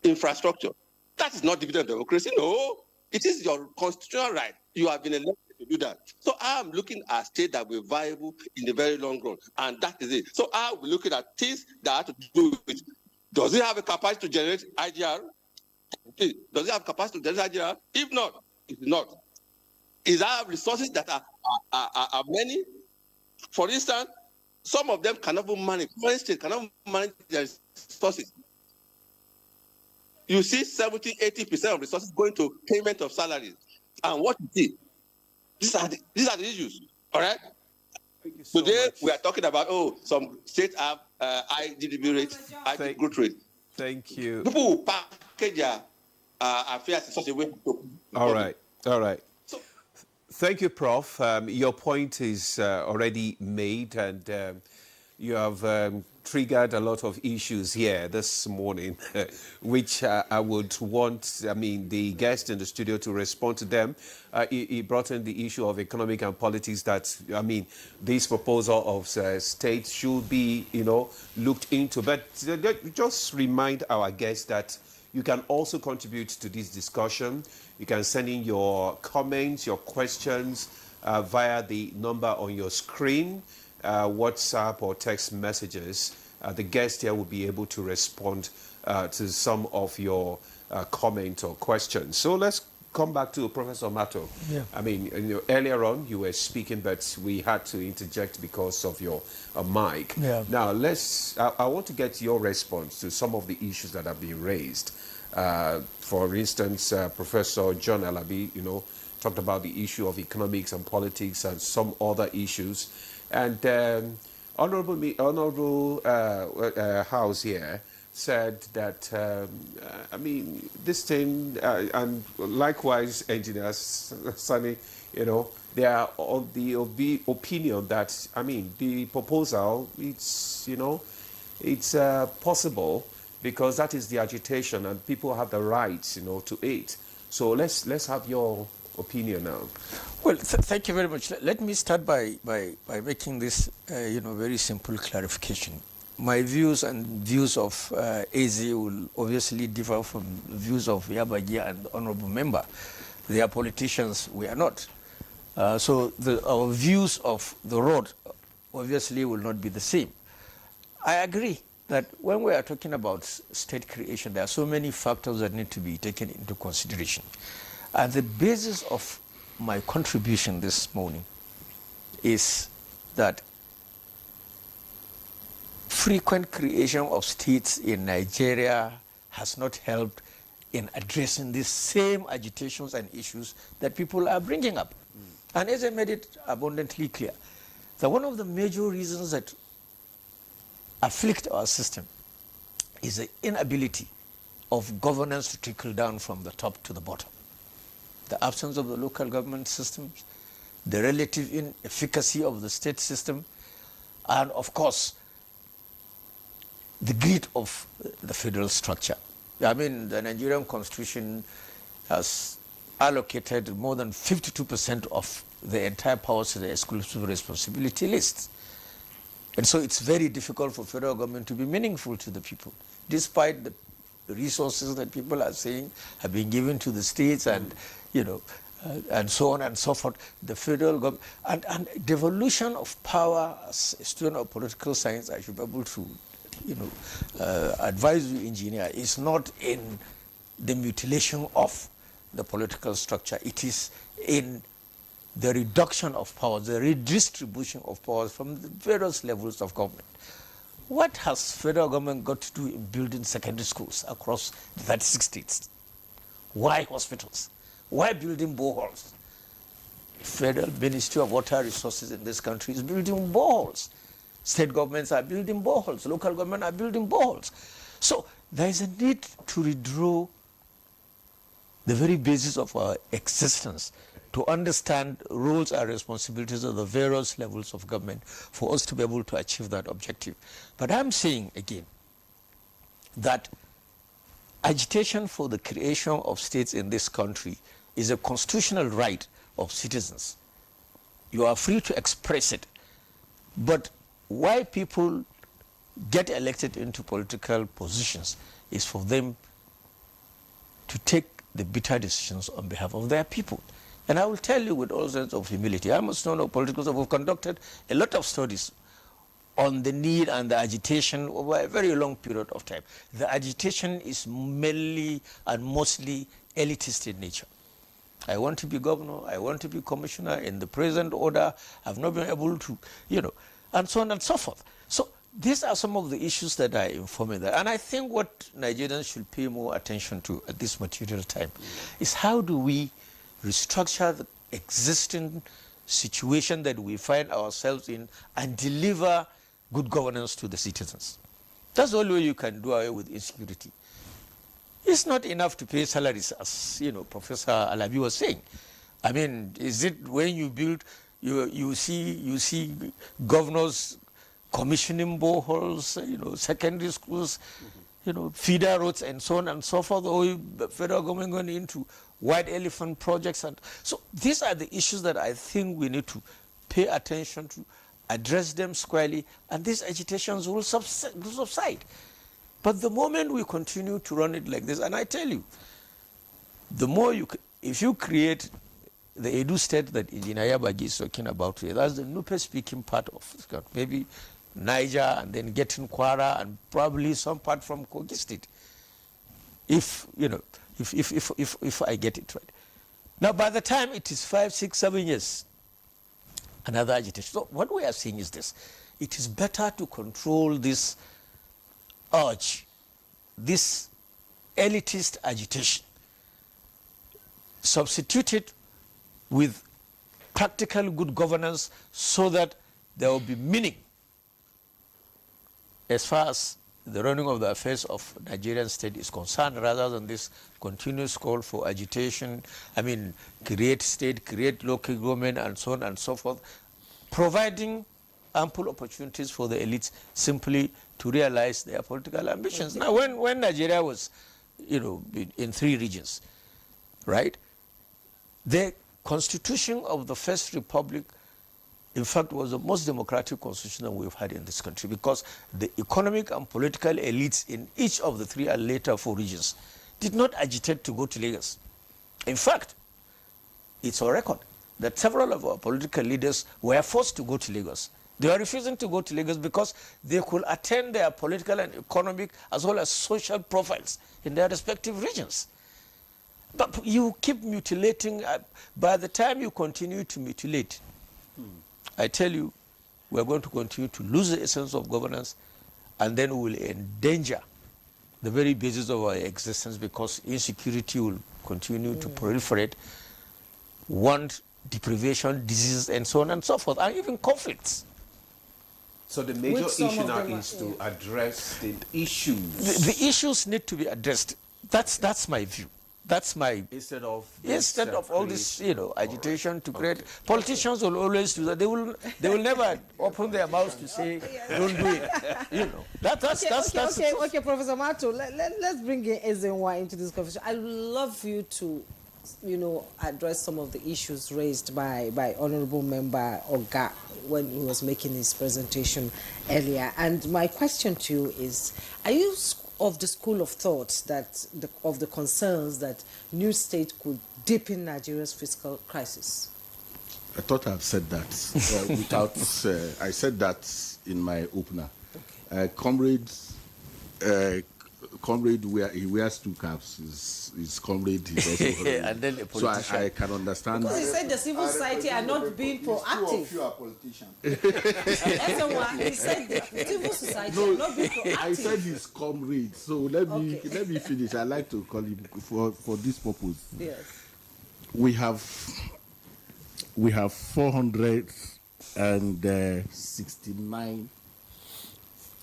infrastructure, that is not dividend of democracy. No, it is your constitutional right. You have been elected to do that. So I am looking at state that will be viable in the very long run, and that is it. So I will be looking at things that have to do with, does it have a capacity to generate IGR? Does it have capacity to generate IGR? If not, it's not. Is there resources that are many? For instance, some of them cannot even manage. Foreign states cannot manage their resources. You see 70-80% of resources going to payment of salaries. And what you see, these are the issues. All right? Today, we are talking about, some states have high GDP rate, high growth rate. Thank you. People will package their affairs in such a way to... All right. Thank you, Prof. Your point is already made, and you have triggered a lot of issues here this morning, which I would want, the guest in the studio to respond to them. He brought in the issue of economic and politics that, this proposal of states should be, looked into. But just remind our guests that you can also contribute to this discussion. You can send in your comments, your questions via the number on your screen, WhatsApp or text messages. The guest here will be able to respond to some of your comments or questions. So let's come back to Professor Mato. Yeah. Earlier on you were speaking, but we had to interject because of your mic. Yeah. Now, I want to get your response to some of the issues that have been raised. For instance, Professor John Alabi, talked about the issue of economics and politics and some other issues. And Honorable House here said that, this thing, and likewise, Engineer Sani, they are of the opinion that, the proposal, it's possible because that is the agitation and people have the rights, to it. So let's have your opinion now. Well, thank you very much. Let me start by making this, very simple clarification. My views and views of AZ will obviously differ from the views of Yabagia and the Honorable Member. They are politicians, we are not. So our views of the road obviously will not be the same. I agree that when we are talking about state creation, there are so many factors that need to be taken into consideration. And the basis of my contribution this morning is that frequent creation of states in Nigeria has not helped in addressing these same agitations and issues that people are bringing up. And as I made it abundantly clear, that one of the major reasons that afflict our system is the inability of governance to trickle down from the top to the bottom. The absence of the local government systems, the relative inefficacy of the state system, and of course, the greed of the federal structure. The Nigerian Constitution has allocated more than 52% of the entire powers to the exclusive responsibility list. And so it's very difficult for federal government to be meaningful to the people, despite the resources that people are saying have been given to the states and, and so on and so forth. The federal government, and devolution of power, as a student of political science, I should be able to, advise you, engineer, is not in the mutilation of the political structure. It is in the reduction of powers, the redistribution of powers from the various levels of government. What has federal government got to do in building secondary schools across the 36 states? Why hospitals? Why building boreholes? Federal Ministry of Water Resources in this country is building boreholes. State governments are building boreholes. Local government are building boreholes. So there is a need to redraw the very basis of our existence, to understand roles and responsibilities of the various levels of government for us to be able to achieve that objective. But I'm saying again that agitation for the creation of states in this country is a constitutional right of citizens. You are free to express it. But why people get elected into political positions is for them to take the bitter decisions on behalf of their people. And I will tell you with all sorts of humility, I must know political science. We've conducted a lot of studies on the need and the agitation over a very long period of time. The agitation is mainly and mostly elitist in nature. I want to be governor, I want to be commissioner in the present order, I've not been able to, and so on and so forth. So these are some of the issues that are informing that. And I think what Nigerians should pay more attention to at this material time is how do we restructure the existing situation that we find ourselves in and deliver good governance to the citizens. That's the only way you can do away with insecurity. It's not enough to pay salaries, as Professor Alabi was saying. I mean, is it when you build, you see governors commissioning boreholes, secondary schools, feeder roads and so on and so forth, or the federal government going into white elephant projects. And so these are the issues that I think we need to pay attention to, address them squarely, and these agitations will subside. But the moment we continue to run it like this, and I tell you, the more if you create the Edu state that Engineer Yabagi is talking about today, that's the Nupe-speaking part of this country, maybe Niger, and then getting Kwara, and probably some part from Kogi State, if I get it right. Now, by the time it is 5, 6, 7 years, another agitation. So what we are seeing is this: it is better to control this urge, this elitist agitation, substitute it with practical good governance so that there will be meaning as far as the running of the affairs of Nigerian state is concerned, rather than this continuous call for agitation. I mean, create state, create local government, and so on and so forth, providing ample opportunities for the elites simply to realize their political ambitions. Now, when Nigeria was, in 3 regions, right, the constitution of the First Republic, in fact, was the most democratic constitution that we've had in this country, because the economic and political elites in each of the 3 and later 4 regions did not agitate to go to Lagos. In fact, it's on record that several of our political leaders were forced to go to Lagos. They were refusing to go to Lagos because they could attain their political and economic as well as social profiles in their respective regions. But you keep mutilating. By the time you continue to mutilate, I tell you, we're going to continue to lose the essence of governance, and then we will endanger the very basis of our existence, because insecurity will continue to proliferate, want, deprivation, diseases, and so on and so forth, and even conflicts. So the major issue now is to address the issues. The issues need to be addressed. That's my view. That's my... Instead of all this, agitation to create... Politicians will always do that. They will never open their mouths to say, don't do it. Okay, Professor Mato, let's bring in Ezenwa into this conversation. I'd love you to, address some of the issues raised by Honorable Member Oga when he was making his presentation earlier. And my question to you is, are you of the school of thought that of the concerns that new state could deepen Nigeria's fiscal crisis? I thought I've said that without. I said that in my opener. Okay. Comrade comrade he wears two caps. His comrade is also and then a politician. So I can understand. Because he said the civil society are not being proactive. Two of you are politicians. That's why he said the civil society are not being proactive. I said his comrade. So let me finish. I like to call him for this purpose. Yes. We have 469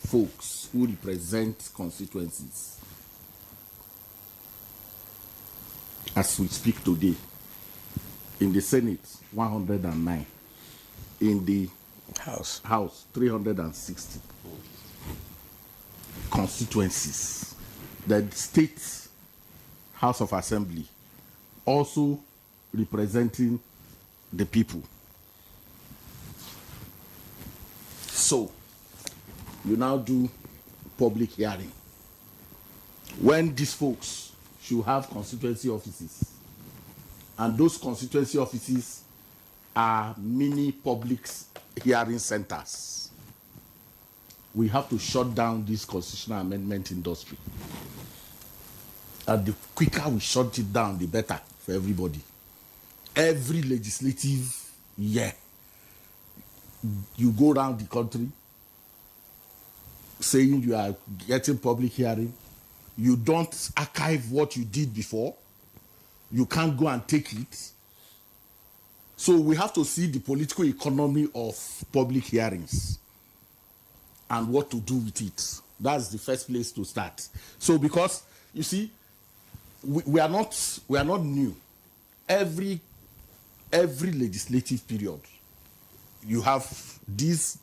folks who represent constituencies as we speak today. In the Senate, 109. In the House, 360 constituencies. The State House of Assembly also representing the people. So, you now do public hearing. When these folks should have constituency offices, and those constituency offices are mini public hearing centers, we have to shut down this constitutional amendment industry. And the quicker we shut it down, the better for everybody. Every legislative year, you go around the country saying you are getting public hearing. You don't archive what you did before. You can't go and take it. So we have to see the political economy of public hearings and what to do with it. That's the first place to start. So because, you see, we are not new. Every legislative period, you have this,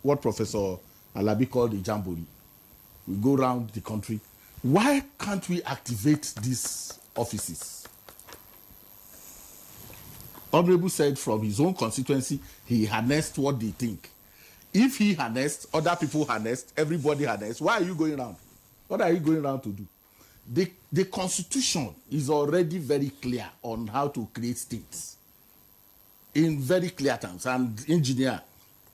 what Professor Alabi called the jamboree. We go around the country. Why can't we activate these offices? Honorable said from his own constituency, he harnessed what they think. If he harnessed, other people harnessed, everybody harnessed, why are you going around? What are you going around to do? The Constitution is already very clear on how to create states. In very clear terms, and engineer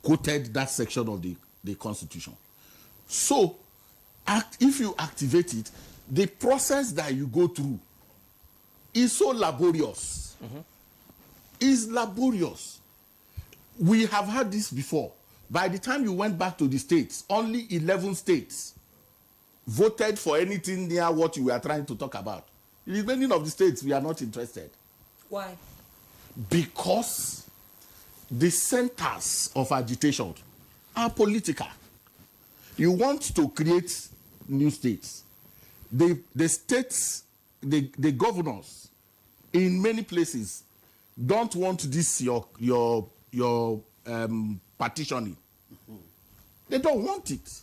quoted that section of the Constitution. So, if you activate it, the process that you go through is so laborious. Mm-hmm. Is laborious. We have had this before. By the time you went back to the states, only 11 states voted for anything near what you were trying to talk about. In the remaining of the states, we are not interested. Why? Because the centers of agitation are political. You want to create new states. The states, the governors in many places don't want this your partitioning. Mm-hmm. They don't want it.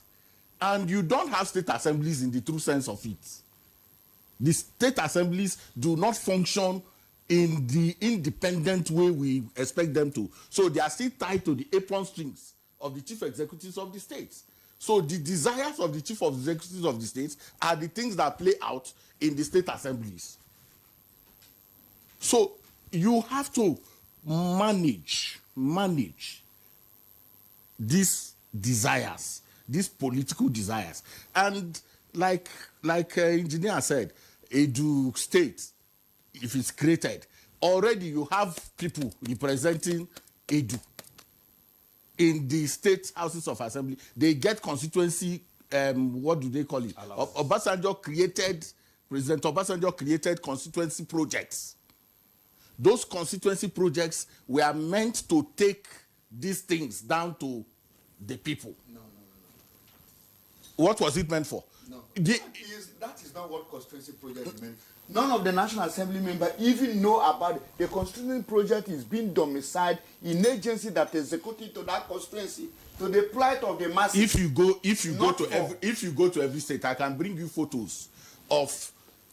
And you don't have state assemblies in the true sense of it. The state assemblies do not function in the independent way we expect them to. So they are still tied to the apron strings of the chief executives of the states. So the desires of the chief executives of the states are the things that play out in the state assemblies. So you have to manage these desires, these political desires. And like engineer said, Edu State, if it's created, already you have people representing Edu in the state houses of assembly. They get constituency, what do they call it? President Obasanjo created constituency projects. Those constituency projects were meant to take these things down to the people. No. What was it meant for? No. That is not what constituency project meant. None of the National Assembly members even know about it. The constituency project is being domiciled in agency that is executed to that constituency, to the plight of the masses. If you go to every state, I can bring you photos of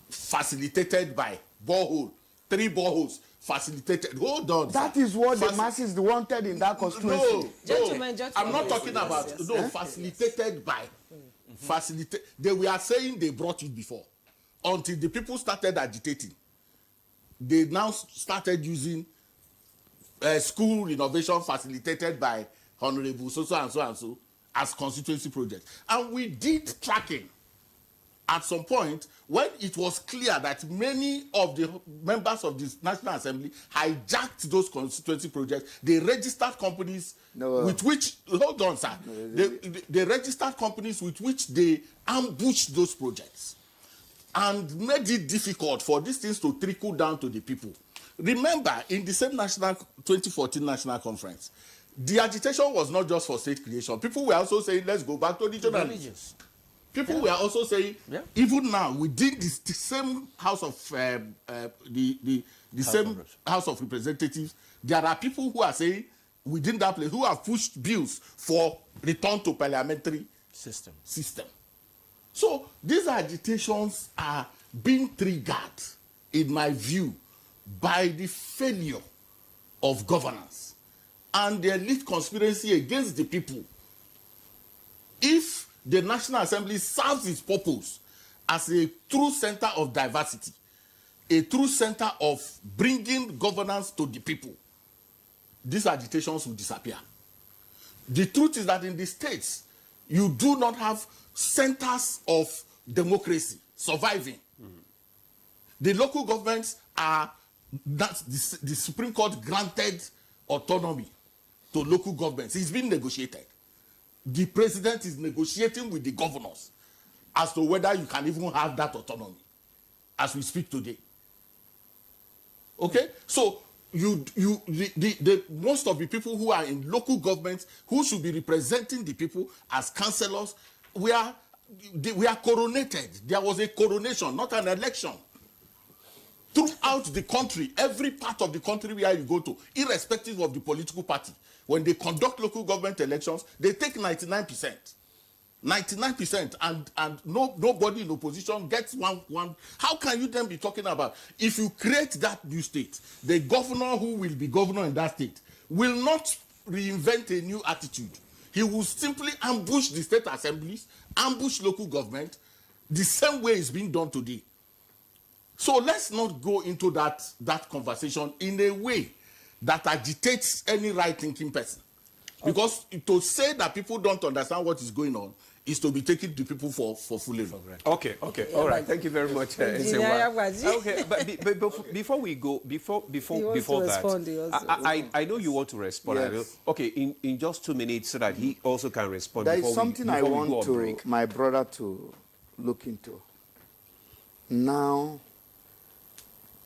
facilitated by borehole, 3 boreholes facilitated. Hold on. That is what the masses wanted in that constituency. No, Gentlemen, I'm not talking about facilitated by. They were saying they brought it before. Until the people started agitating. They now started using school renovation facilitated by Honorable so and so as constituency project. And we did tracking. at some point, when it was clear that many of the members of the National Assembly hijacked those constituency projects, they registered companies with which, hold on, sir, they registered companies with which they ambushed those projects and made it difficult for these things to trickle down to the people. Remember, in the same 2014 National Conference, the agitation was not just for state creation. People were also saying, let's go back to regionalism. People were also saying, even now, within the same House of the same House of Representatives, there are people who are saying within that place who have pushed bills for return to parliamentary system. So these agitations are being triggered, in my view, by the failure of governance and the elite conspiracy against the people. If the National Assembly serves its purpose as a true center of diversity, a true center of bringing governance to the people, these agitations will disappear. The truth is that in the states, you do not have centers of democracy surviving. The local governments are, the Supreme Court granted autonomy to local governments. It's been negotiated. The president is negotiating with the governors as to whether you can even have that autonomy as we speak today. Okay? So most of the people who are in local governments who should be representing the people as councillors, we are coronated. There was a coronation, not an election. Throughout the country, every part of the country where you go to, irrespective of the political party, when they conduct local government elections, they take 99%. 99%, and nobody in opposition gets one. How can you then be talking about, if you create that new state, the governor who will be governor in that state will not reinvent a new attitude. He will simply ambush the state assemblies, ambush local government, the same way it's being done today. So let's not go into that conversation in a way that agitates any right-thinking person. Because to say that people don't understand what is going on is to be taking the people for foolery. Okay, all right. Thank you very much. Okay, but before we go, before that, I know you want to respond. Yes. Okay, in just 2 minutes so that he also can respond. There is something I want my brother to look into. Now,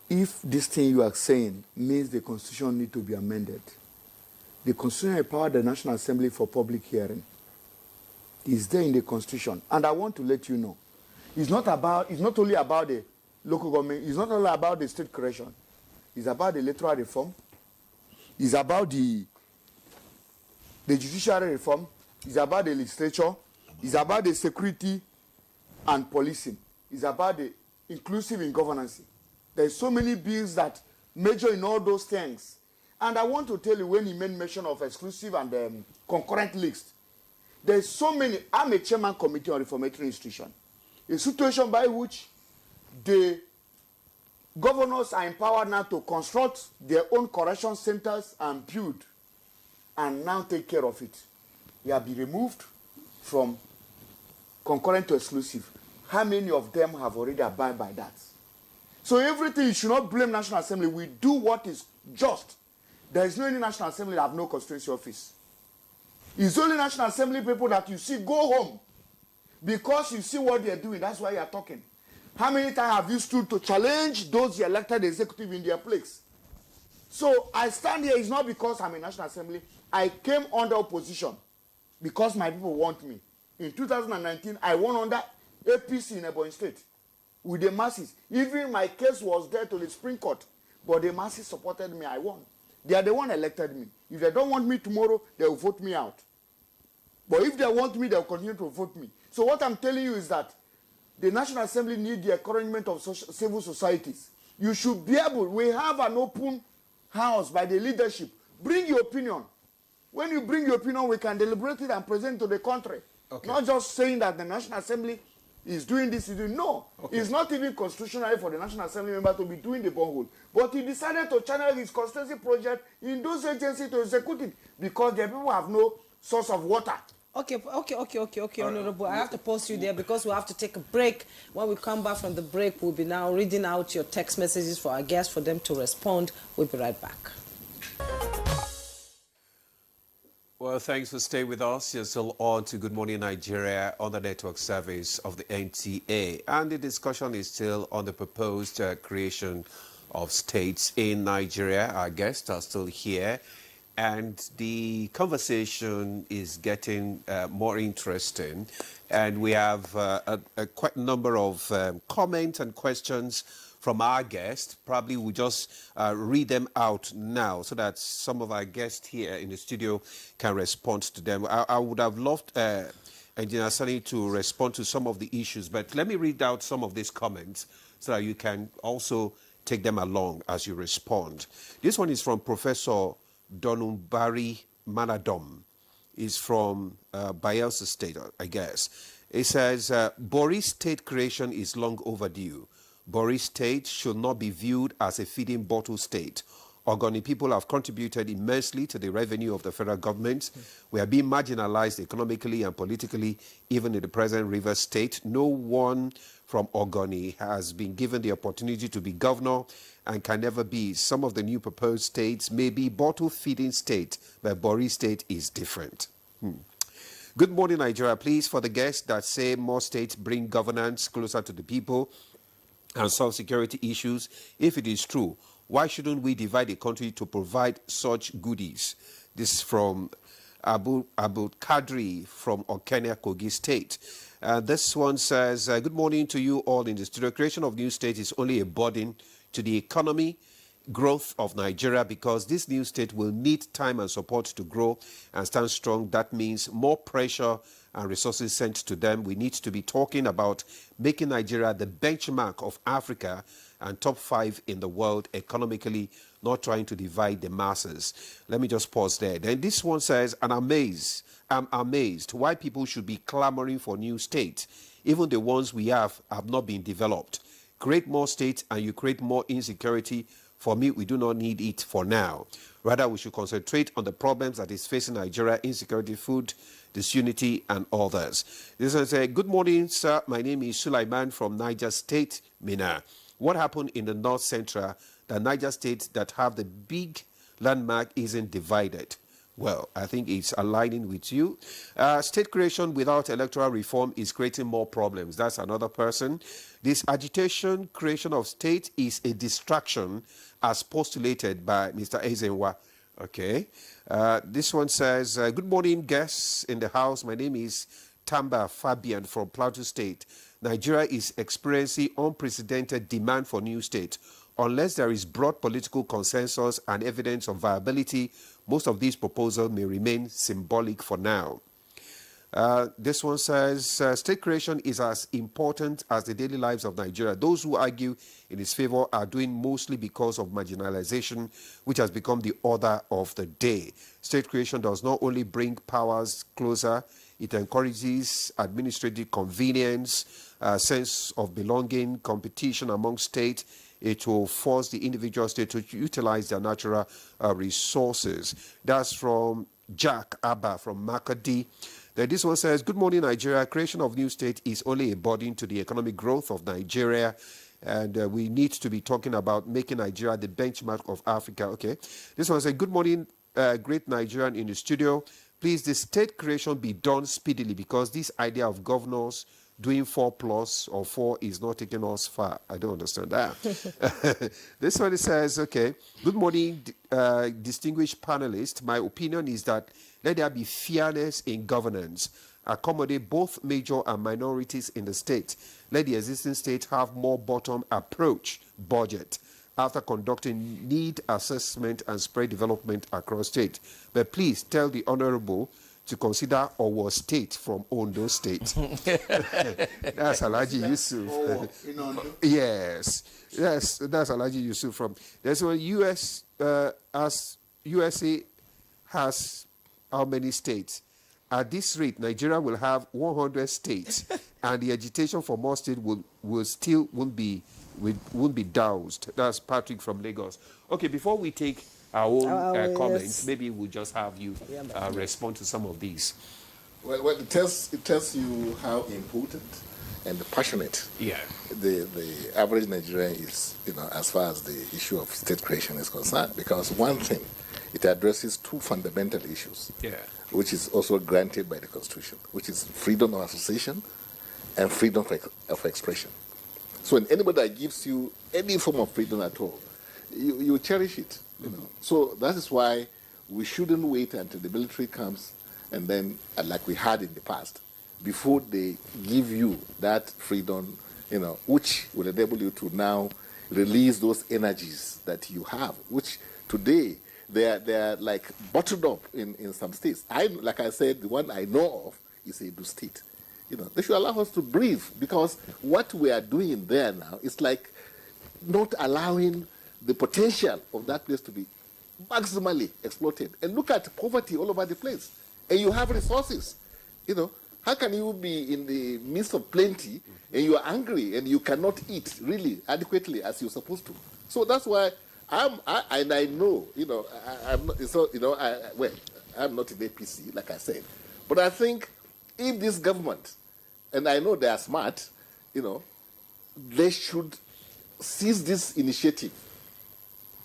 if this thing you are saying means the Constitution needs to be amended, the Constitution empowered the National Assembly for public hearing. It's there in the Constitution. And I want to let you know, it's not only about the local government, it's not only about the state creation. It's about the electoral reform. It's about the judiciary reform. It's about the legislature. It's about the security and policing. It's about the inclusive in governance. There's so many bills that major in all those things. And I want to tell you, when he made mention of exclusive and concurrent list, there's so many. I'm a chairman committee on reformatory institution. A situation by which the governors are empowered now to construct their own correction centers and build and now take care of it. They have been removed from concurrent to exclusive. How many of them have already abided by that? So everything, you should not blame National Assembly. We do what is just. There is no any National Assembly that have no constituency office. It's only National Assembly people that you see go home because you see what they're doing. That's why you're talking. How many times have you stood to challenge those elected executive in their place? So I stand here, it's not because I'm in National Assembly. I came under opposition because my people want me. In 2019, I won under APC in Ebonyi State with the masses. Even my case was there to the Supreme Court, but the masses supported me. I won. They are the one elected me. If they don't want me tomorrow, they will vote me out. But if they want me, they will continue to vote me. So what I'm telling you is that the National Assembly needs the encouragement of civil societies. You should be able, we have an open house by the leadership. Bring your opinion. When you bring your opinion, we can deliberate it and present to the country. Okay. Not just saying that the National Assembly is doing this, is doing. No. Okay. It's not even constitutional for the National Assembly member to be doing the borehole. But he decided to channel his constituency project in those agencies to execute it because the people have no source of water Okay, Honorable. I have to pause you there because we have to take a break. When we come back from the break, we'll be now reading out your text messages for our guests for them to respond. We'll be right back. Well, thanks for staying with us. You're still on to Good Morning Nigeria on the network service of the NTA. And the discussion is still on the proposed creation of states in Nigeria. Our guests are still here. And the conversation is getting more interesting. And we have a quite number of comments and questions from our guests. Probably we'll just read them out now so that some of our guests here in the studio can respond to them. I would have loved Engineer Sani to respond to some of the issues, but let me read out some of these comments so that you can also take them along as you respond. This one is from Professor Donumbari Manadom. Is from Bayelsa State, I guess. It says, Boris state creation is long overdue. Boris state should not be viewed as a feeding bottle state. Ogoni people have contributed immensely to the revenue of the federal government. We are being marginalized economically and politically, even in the present Rivers state. No one from Ogoni has been given the opportunity to be governor and can never be. Some of the new proposed states may be bottle-feeding state, but Boris state is different. Good morning, Nigeria. Please, for the guests that say more states bring governance closer to the people and solve security issues, if it is true, why shouldn't we divide the country to provide such goodies? This is from Abu Kadri from Okenia, Kogi State. This one says, good morning to you all in the studio. Creation of new state is only a burden to the economy growth of Nigeria because this new state will need time and support to grow and stand strong. That means more pressure and resources sent to them. We need to be talking about making Nigeria the benchmark of Africa and top 5 in the world economically, not trying to divide the masses. Let me just pause there. Then this one says, I'm amazed why people should be clamoring for new states. Even the ones we have not been developed. Create more states and you create more insecurity. For me, we do not need it for now. Rather, we should concentrate on the problems that is facing Nigeria: insecurity, food, disunity, and others. This is a good morning, sir. My name is Sulaiman from Niger State, Mina. What happened in the North Central, the Niger State that have the big landmark isn't divided? Well, I think it's aligning with you. State creation without electoral reform is creating more problems. That's another person. This agitation, creation of state is a distraction as postulated by Mr. Ezenwa. Okay. This one says, good morning, guests in the house. My name is Tamba Fabian from Plateau State. Nigeria is experiencing unprecedented demand for new state. Unless there is broad political consensus and evidence of viability, most of these proposals may remain symbolic for now. This one says, state creation is as important as the daily lives of Nigeria. Those who argue in its favor are doing mostly because of marginalization, which has become the order of the day. State creation does not only bring powers closer, it encourages administrative convenience, sense of belonging, competition among states. It will force the individual state to utilize their natural resources. That's from Jack Abba from Makadi. Then this one says, good morning, Nigeria. Creation of new state is only a burden to the economic growth of Nigeria. And we need to be talking about making Nigeria the benchmark of Africa. Okay. This one says, good morning, great Nigerian in the studio. Please, the state creation be done speedily because this idea of governors doing 4+ or 4 is not taking us far. I don't understand that. This one says, okay, good morning, distinguished panelists. My opinion is that let there be fairness in governance, accommodate both major and minorities in the state. Let the existing state have more bottom approach budget after conducting need assessment and spread development across state. But please tell the Honorable to consider Owo State from Ondo State. That's Alhaji Yusuf. Yes, that's Alhaji Yusuf from. There's one as USA has how many states? At this rate, Nigeria will have 100 states, and the agitation for more states won't be doused. That's Patrick from Lagos. Okay, before we take our own comments, maybe we'll just have you respond to some of these. Well, it tells you how important and passionate the average Nigerian is, as far as the issue of state creation is concerned. Because one thing, it addresses two fundamental issues, which is also granted by the Constitution, which is freedom of association and freedom of expression. So when anybody that gives you any form of freedom at all, you cherish it. So that is why we shouldn't wait until the military comes and then, like we had in the past, before they give you that freedom, which will enable you to now release those energies that you have, which today they are like bottled up in some states. Like I said, the one I know of is Edo State. They should allow us to breathe, because what we are doing there now is like not allowing the potential of that place to be maximally exploited. And look at poverty all over the place. And you have resources. How can you be in the midst of plenty and you are hungry and you cannot eat really adequately as you're supposed to? So that's why I know, I'm not, so, I'm not in APC, like I said. But I think if this government, and I know they are smart, they should seize this initiative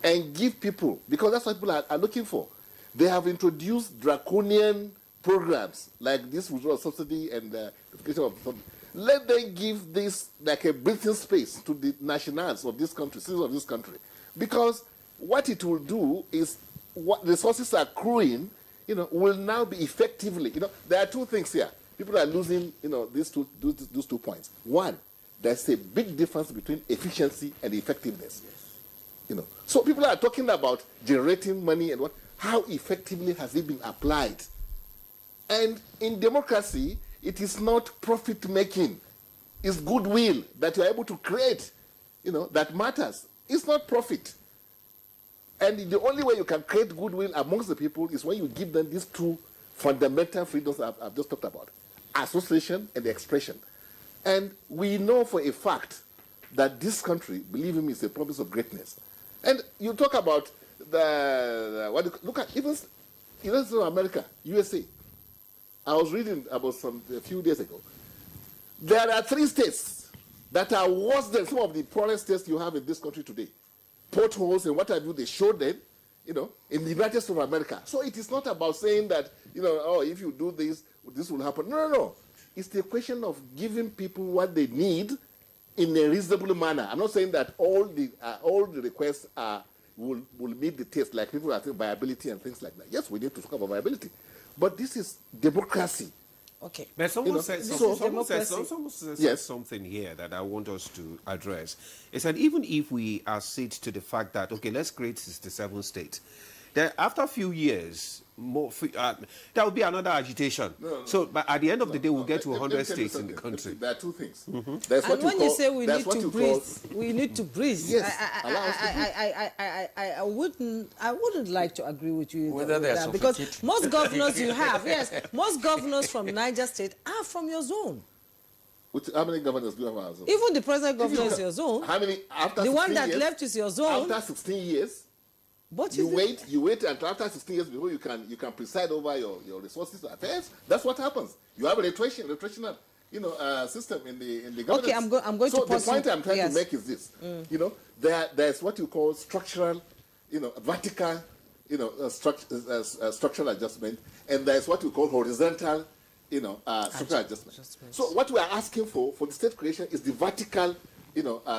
and give people, because that's what people are looking for. They have introduced draconian programs like this withdrawal subsidy and the education of subsidy. Let them give this like a breathing space to the nationals of this country, citizens of this country. Because what it will do is what resources are accruing, will now be effectively, there are two things here. People are losing, those 2 points. One, there's a big difference between efficiency and effectiveness. So people are talking about generating money and how effectively has it been applied? And in democracy, it is not profit making. It's goodwill that you are able to create, that matters. It's not profit. And the only way you can create goodwill amongst the people is when you give them these two fundamental freedoms I've just talked about: association and expression. And we know for a fact that this country, believe me, is a promise of greatness. And you talk about look at even America, USA. I was reading about a few days ago. There are 3 states that are worse than some of the poorest states you have in this country today. Potholes and what have you, they showed them, in the United States of America. So it is not about saying that, if you do this, this will happen. No. It's the question of giving people what they need in a reasonable manner. I'm not saying that all the requests will meet the test, like people are saying viability and things like that. Yes, we need to talk about viability. But this is democracy. Okay. But someone said something here that I want us to address. It's that even if we accede to the fact that, okay, let's create 67 states, then after a few years, there will be another agitation. No. So, but at the end of the day, we'll get to 100 states in the country. There are 2 things. Mm-hmm. And when you say we need to breathe, yes, I wouldn't like to agree with you with that, because most governors you have, most governors from Niger State are from your zone. How many governors do you have in our zone? Even the present governor is your zone. How many? After the one that left is your zone. After 16 years. But you wait until after 16 years before you can preside over your resources affairs. That's what happens. You have a rotational system in the government. Okay, I'm going to. So the point I'm trying to make is this. There's what you call structural, vertical, structural adjustment, and there's what we call horizontal, structural adjustment. So what we are asking for the state creation is the vertical,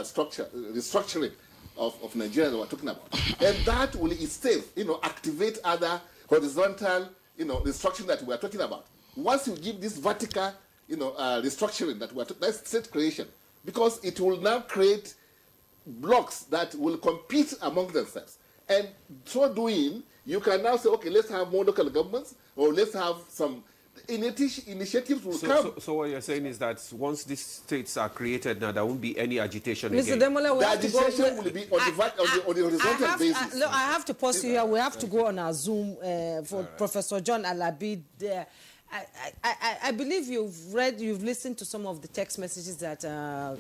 structure, restructuring of Nigeria that we're talking about. And that will itself, activate other horizontal, restructuring that we're talking about. Once you give this vertical, restructuring that we're talking, that's state creation. Because it will now create blocks that will compete among themselves. And so doing, you can now say, okay, let's have more local governments, or let's have some initiatives will come. So what you're saying is that once these states are created, now there won't be any agitation Mr. again. Demola, the agitation will be on the horizontal basis. I have to pause you here. We have to go on our Zoom for Professor John Alabi there. I believe you've listened to some of the text messages that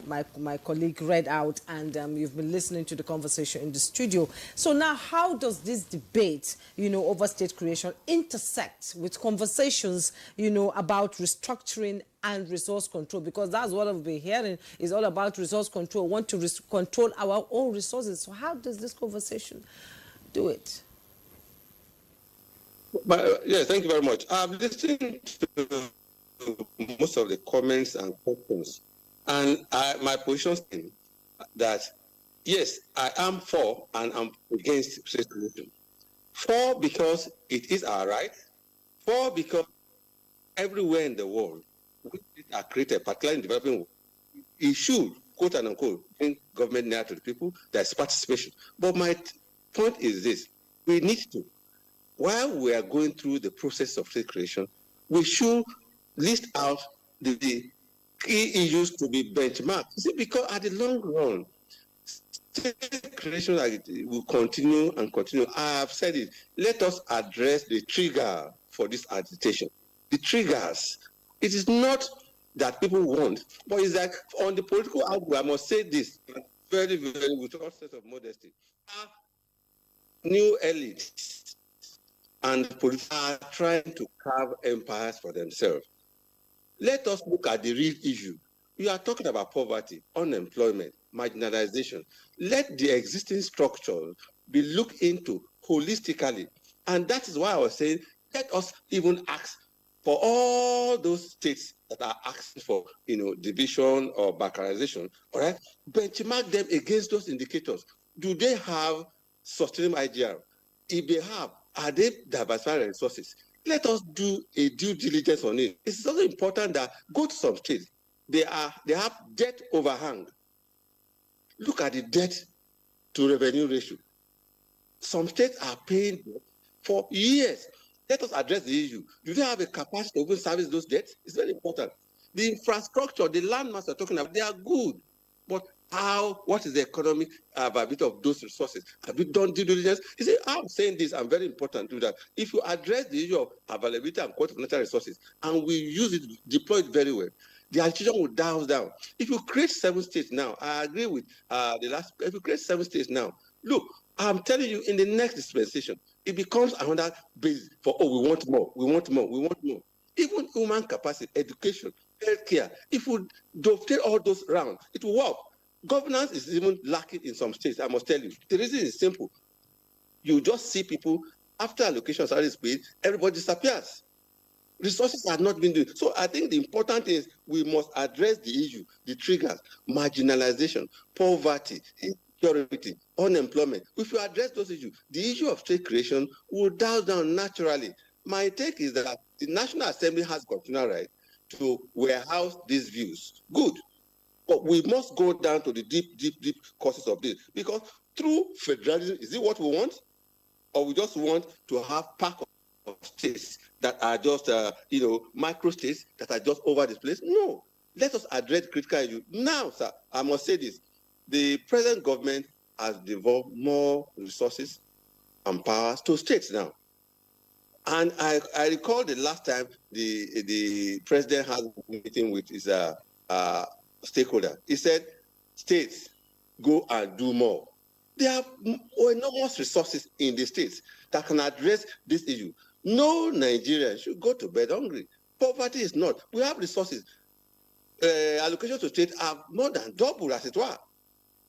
my colleague read out, and you've been listening to the conversation in the studio. So now, how does this debate, over state creation intersect with conversations, about restructuring and resource control? Because that's what I've been hearing, is all about resource control. We want to control our own resources. So how does this conversation do it? Yeah, thank you very much. I've listened to most of the comments and questions, and my position is that yes, I am for and I'm against state creation. For, because it is our right. For, because everywhere in the world, which are created, particularly in developing world, it should, quote and unquote, bring government near to the people. There's participation. But my point is this: we need to, while we are going through the process of state creation, we should list out the key issues to be benchmarked. See, because at the long run, state creation will continue and continue. I have said it. Let us address the trigger for this agitation. The triggers. It is not that people want, but it's like on the political outlook, I must say this very, very with all sense of modesty. Our new elites and politicians are trying to carve empires for themselves. Let us look at the real issue. We are talking about poverty, unemployment, marginalization. Let the existing structure be looked into holistically. And that is why I was saying, let us even ask for all those states that are asking for, division or balkanization, all right, benchmark them against those indicators. Do they have sustainable IGR? If they have, are they diversifying resources? Let us do a due diligence on it. It's also important that go to some states. They have debt overhang. Look at the debt to revenue ratio. Some states are paying debt for years. Let us address the issue. Do they have a capacity to even service those debts? It's very important. The infrastructure, the landmass we're talking about, they are good. But what is the economic viability of those resources? Have you done due diligence? You see, I'm saying this, and very important to do that. If you address the issue of availability and quality of natural resources, and we use it, deploy it very well, the agitation will down. If you create 7 states now, I agree with if you create 7 states now, look, I'm telling you, in the next dispensation, it becomes another base for, we want more. Even human capacity, education, healthcare, if we dovetail all those around, it will work. Governance is even lacking in some states, I must tell you. The reason is simple. You just see people, after allocation salary is paid, everybody disappears. Resources are not being done. So I think the important is we must address the issue, the triggers, marginalization, poverty, insecurity, unemployment. If you address those issues, the issue of state creation will down naturally. My take is that the National Assembly has constitutional right to warehouse these views. Good. But we must go down to the deep causes of this. Because through federalism, is it what we want? Or we just want to have pack of states that are just, micro states that are just over this place? No. Let us address critical issues. Now, sir, I must say this. The present government has devolved more resources and powers to states now. And I recall the last time the president had a meeting with his stakeholder. He said, states, go and do more. There are enormous resources in the states that can address this issue. No Nigerian should go to bed hungry. Poverty is not. We have resources. Allocations to states are more than double, as it were.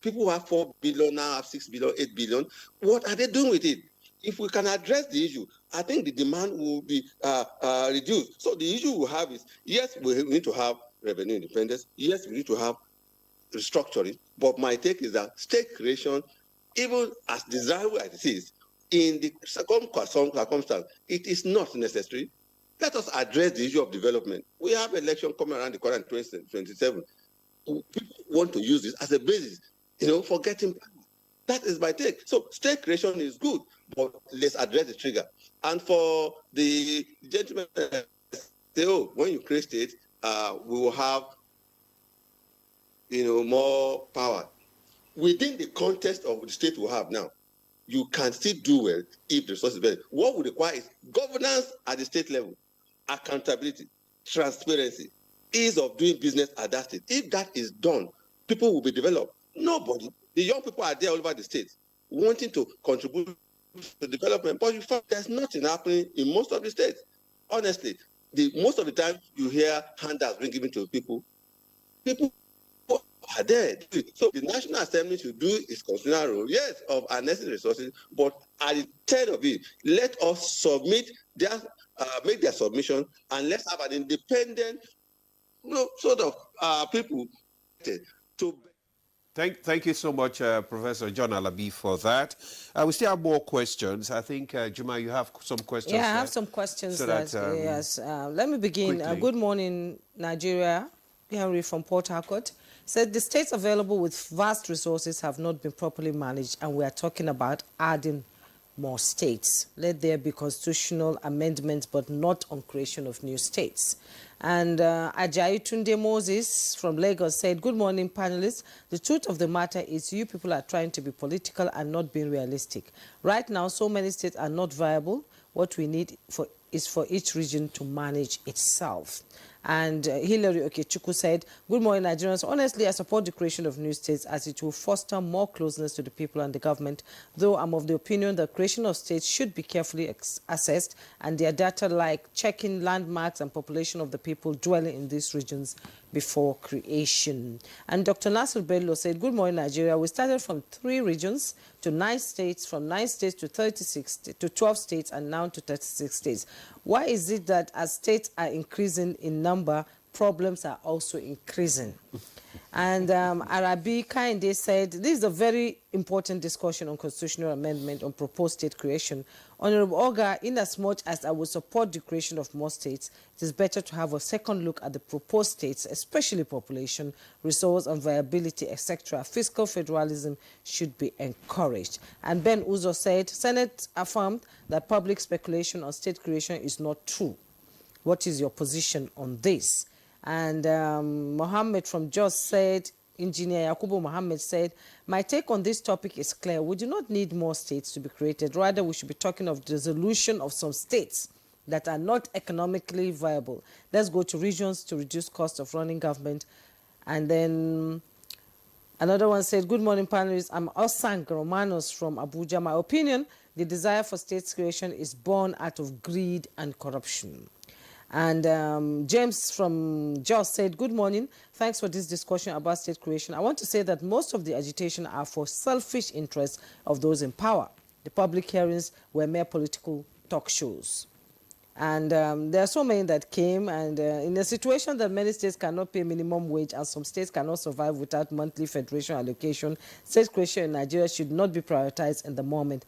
People who have 4 billion now have 6 billion, 8 billion. What are they doing with it? If we can address the issue, I think the demand will be reduced. So the issue we have is, yes, we need to have revenue independence. Yes, we need to have restructuring. But my take is that state creation, even as desirable as it is, in the circumstance, it is not necessary. Let us address the issue of development. We have election coming around the corner in 2027. People want to use this as a basis, for getting power. That is my take. So state creation is good, but let's address the trigger. And for the gentleman say, when you create state, we will have, more power. Within the context of the state we have now, you can still do well if the resources are better. What we require is governance at the state level accountability, transparency, ease of doing business at that state. If that is done, people will be developed. Nobody. The young people are there all over the state wanting to contribute to development, but you find there's nothing happening in most of the states. Honestly, most of the time you hear handouts being given to people. People are there. So the National Assembly should do its constitutional role, yes, of harnessing resources, but at the end of it, let us submit their make their submission, and let's have an independent, sort of people to. Thank you so much, Professor John Alabi, for that. We still have more questions. I think, Juma, you have some questions. Yeah, I have some questions. So yes. Let me begin. Good morning, Nigeria. Henry from Port Harcourt said the states available with vast resources have not been properly managed, and we are talking about adding more states. Let there be constitutional amendments, but not on creation of new states. And Ajayi Tunde Moses from Lagos said, good morning, panelists. The truth of the matter is you people are trying to be political and not being realistic. Right now, so many states are not viable. What we need is for each region to manage itself. And Hilary Okechukwu said, good morning, Nigerians. Honestly, I support the creation of new states as it will foster more closeness to the people and the government, though I'm of the opinion that creation of states should be carefully assessed and their data like checking landmarks and population of the people dwelling in these regions before creation. And Dr. Nasir Bello said, good morning, Nigeria. We started from 3 regions to 9 states, from 9 states to 36 to 12 states, and now to 36 states. Why is it that as states are increasing in number, problems are also increasing? And Arabi Kainde said, this is a very important discussion on constitutional amendment on proposed state creation. Honorable Oga, in as much as I would support the creation of more states, it is better to have a second look at the proposed states, especially population, resource and viability, etc. Fiscal federalism should be encouraged. And Ben Uzo said, Senate affirmed that public speculation on state creation is not true. What is your position on this? And Mohammed from Jos said, Engineer Yakubu Mohammed said, my take on this topic is clear. We do not need more states to be created. Rather, we should be talking of the dissolution of some states that are not economically viable. Let's go to regions to reduce cost of running government. And then another one said, good morning, panelists. I'm Osang Romanos from Abuja. My opinion, the desire for state creation is born out of greed and corruption. And James from Jos said, good morning. Thanks for this discussion about state creation. I want to say that most of the agitation are for selfish interests of those in power. The public hearings were mere political talk shows. And there are so many that came, and in a situation that many states cannot pay minimum wage and some states cannot survive without monthly federation allocation, state creation in Nigeria should not be prioritized in the moment.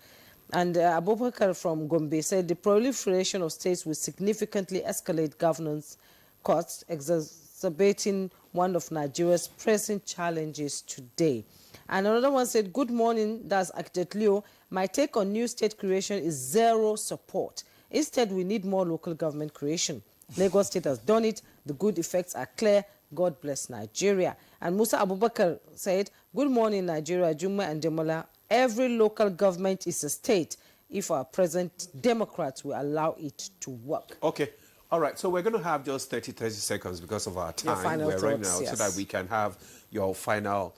And Abubakar from Gombe said the proliferation of states will significantly escalate governance costs, exacerbating one of Nigeria's pressing challenges today. And another one said, good morning, that's Architect Leo. My take on new state creation is zero support. Instead, we need more local government creation. Lagos State has done it. The good effects are clear. God bless Nigeria. And Musa Abubakar said, good morning, Nigeria, Juma and Demola. Every local government is a state if our present Democrats will allow it to work. Okay. All right. So we're going to have just 30 seconds because of our time. We're right now, yes, so that we can have your final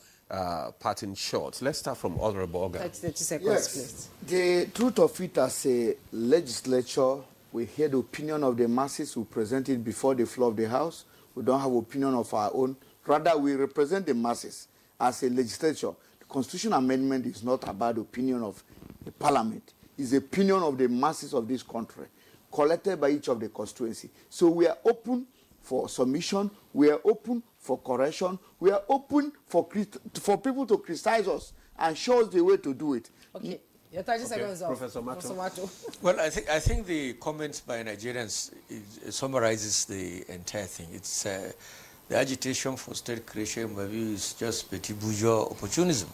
parting shots. Let's start from Honorable Oga. 30 seconds, yes, please. The truth of it, as a legislature, we hear the opinion of the masses, we present it before the floor of the House. We don't have opinion of our own. Rather, we represent the masses as a legislature. Constitutional amendment is not about the opinion of the parliament. It's the opinion of the masses of this country, collected by each of the constituency. So we are open for submission. We are open for correction. We are open for people to criticize us and show us the way to do it. Okay. Your 30 seconds off. Professor Mato. Well, I think the comments by Nigerians summarizes the entire thing. It's the agitation for state creation, in my view, is just petit bourgeois opportunism.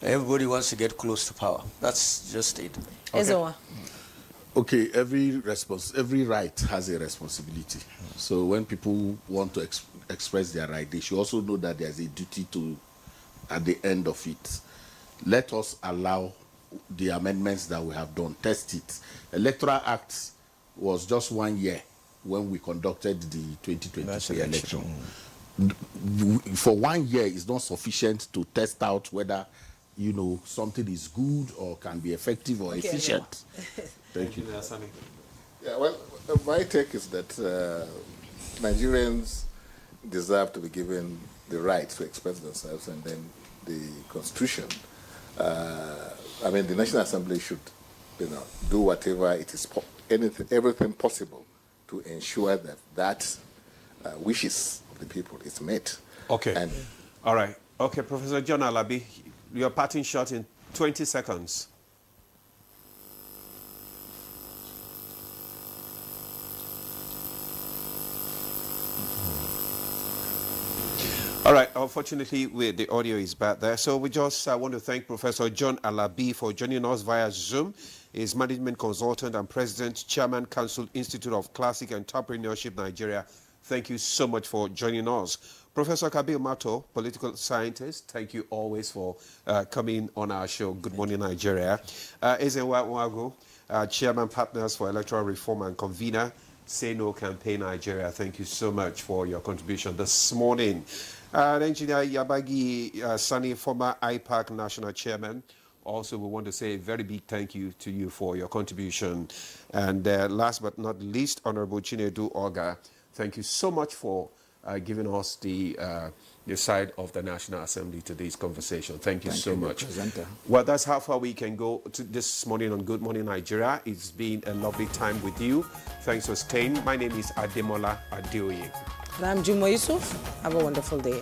Everybody wants to get close to power. That's just it. Okay. Okay, every right has a responsibility. So when people want to express their right, they should also know that there's a duty to, at the end of it, let us allow the amendments that we have done, test it. Electoral Act was just 1 year when we conducted the 2023 election. For 1 year is not sufficient to test out whether, you know, something is good or can be effective or efficient. Thank you. Yeah, well, my take is that Nigerians deserve to be given the right to express themselves, and then the Constitution, I mean, the National Assembly should, you know, do whatever it is, everything possible to ensure that that wishes of the people is met. Okay. And all right. Okay, Professor John Alabi, your parting shot in 20 seconds. All right, unfortunately, the audio is bad there. So we just want to thank Professor John Alabi for joining us via Zoom. He's management consultant and president, chairman, Council Institute of Classic Entrepreneurship, Nigeria. Thank you so much for joining us. Professor Kabir Mato, political scientist, thank you always for coming on our show. Good morning, Nigeria. Ezenwa Nwagu, chairman, partners for electoral reform and convener, Say No Campaign Nigeria. Thank you so much for your contribution this morning. Engineer Yabagi Sani, former IPAC national chairman. Also, we want to say a very big thank you to you for your contribution. And last but not least, Honorable Chinedu Oga, thank you so much for giving us the side of the National Assembly to this conversation. Thank you so much. Well, that's how far we can go to this morning on Good Morning Nigeria. It's been a lovely time with you. Thanks for staying. My name is Ademola Adeoye. And I'm Juma Yusuf. Have a wonderful day.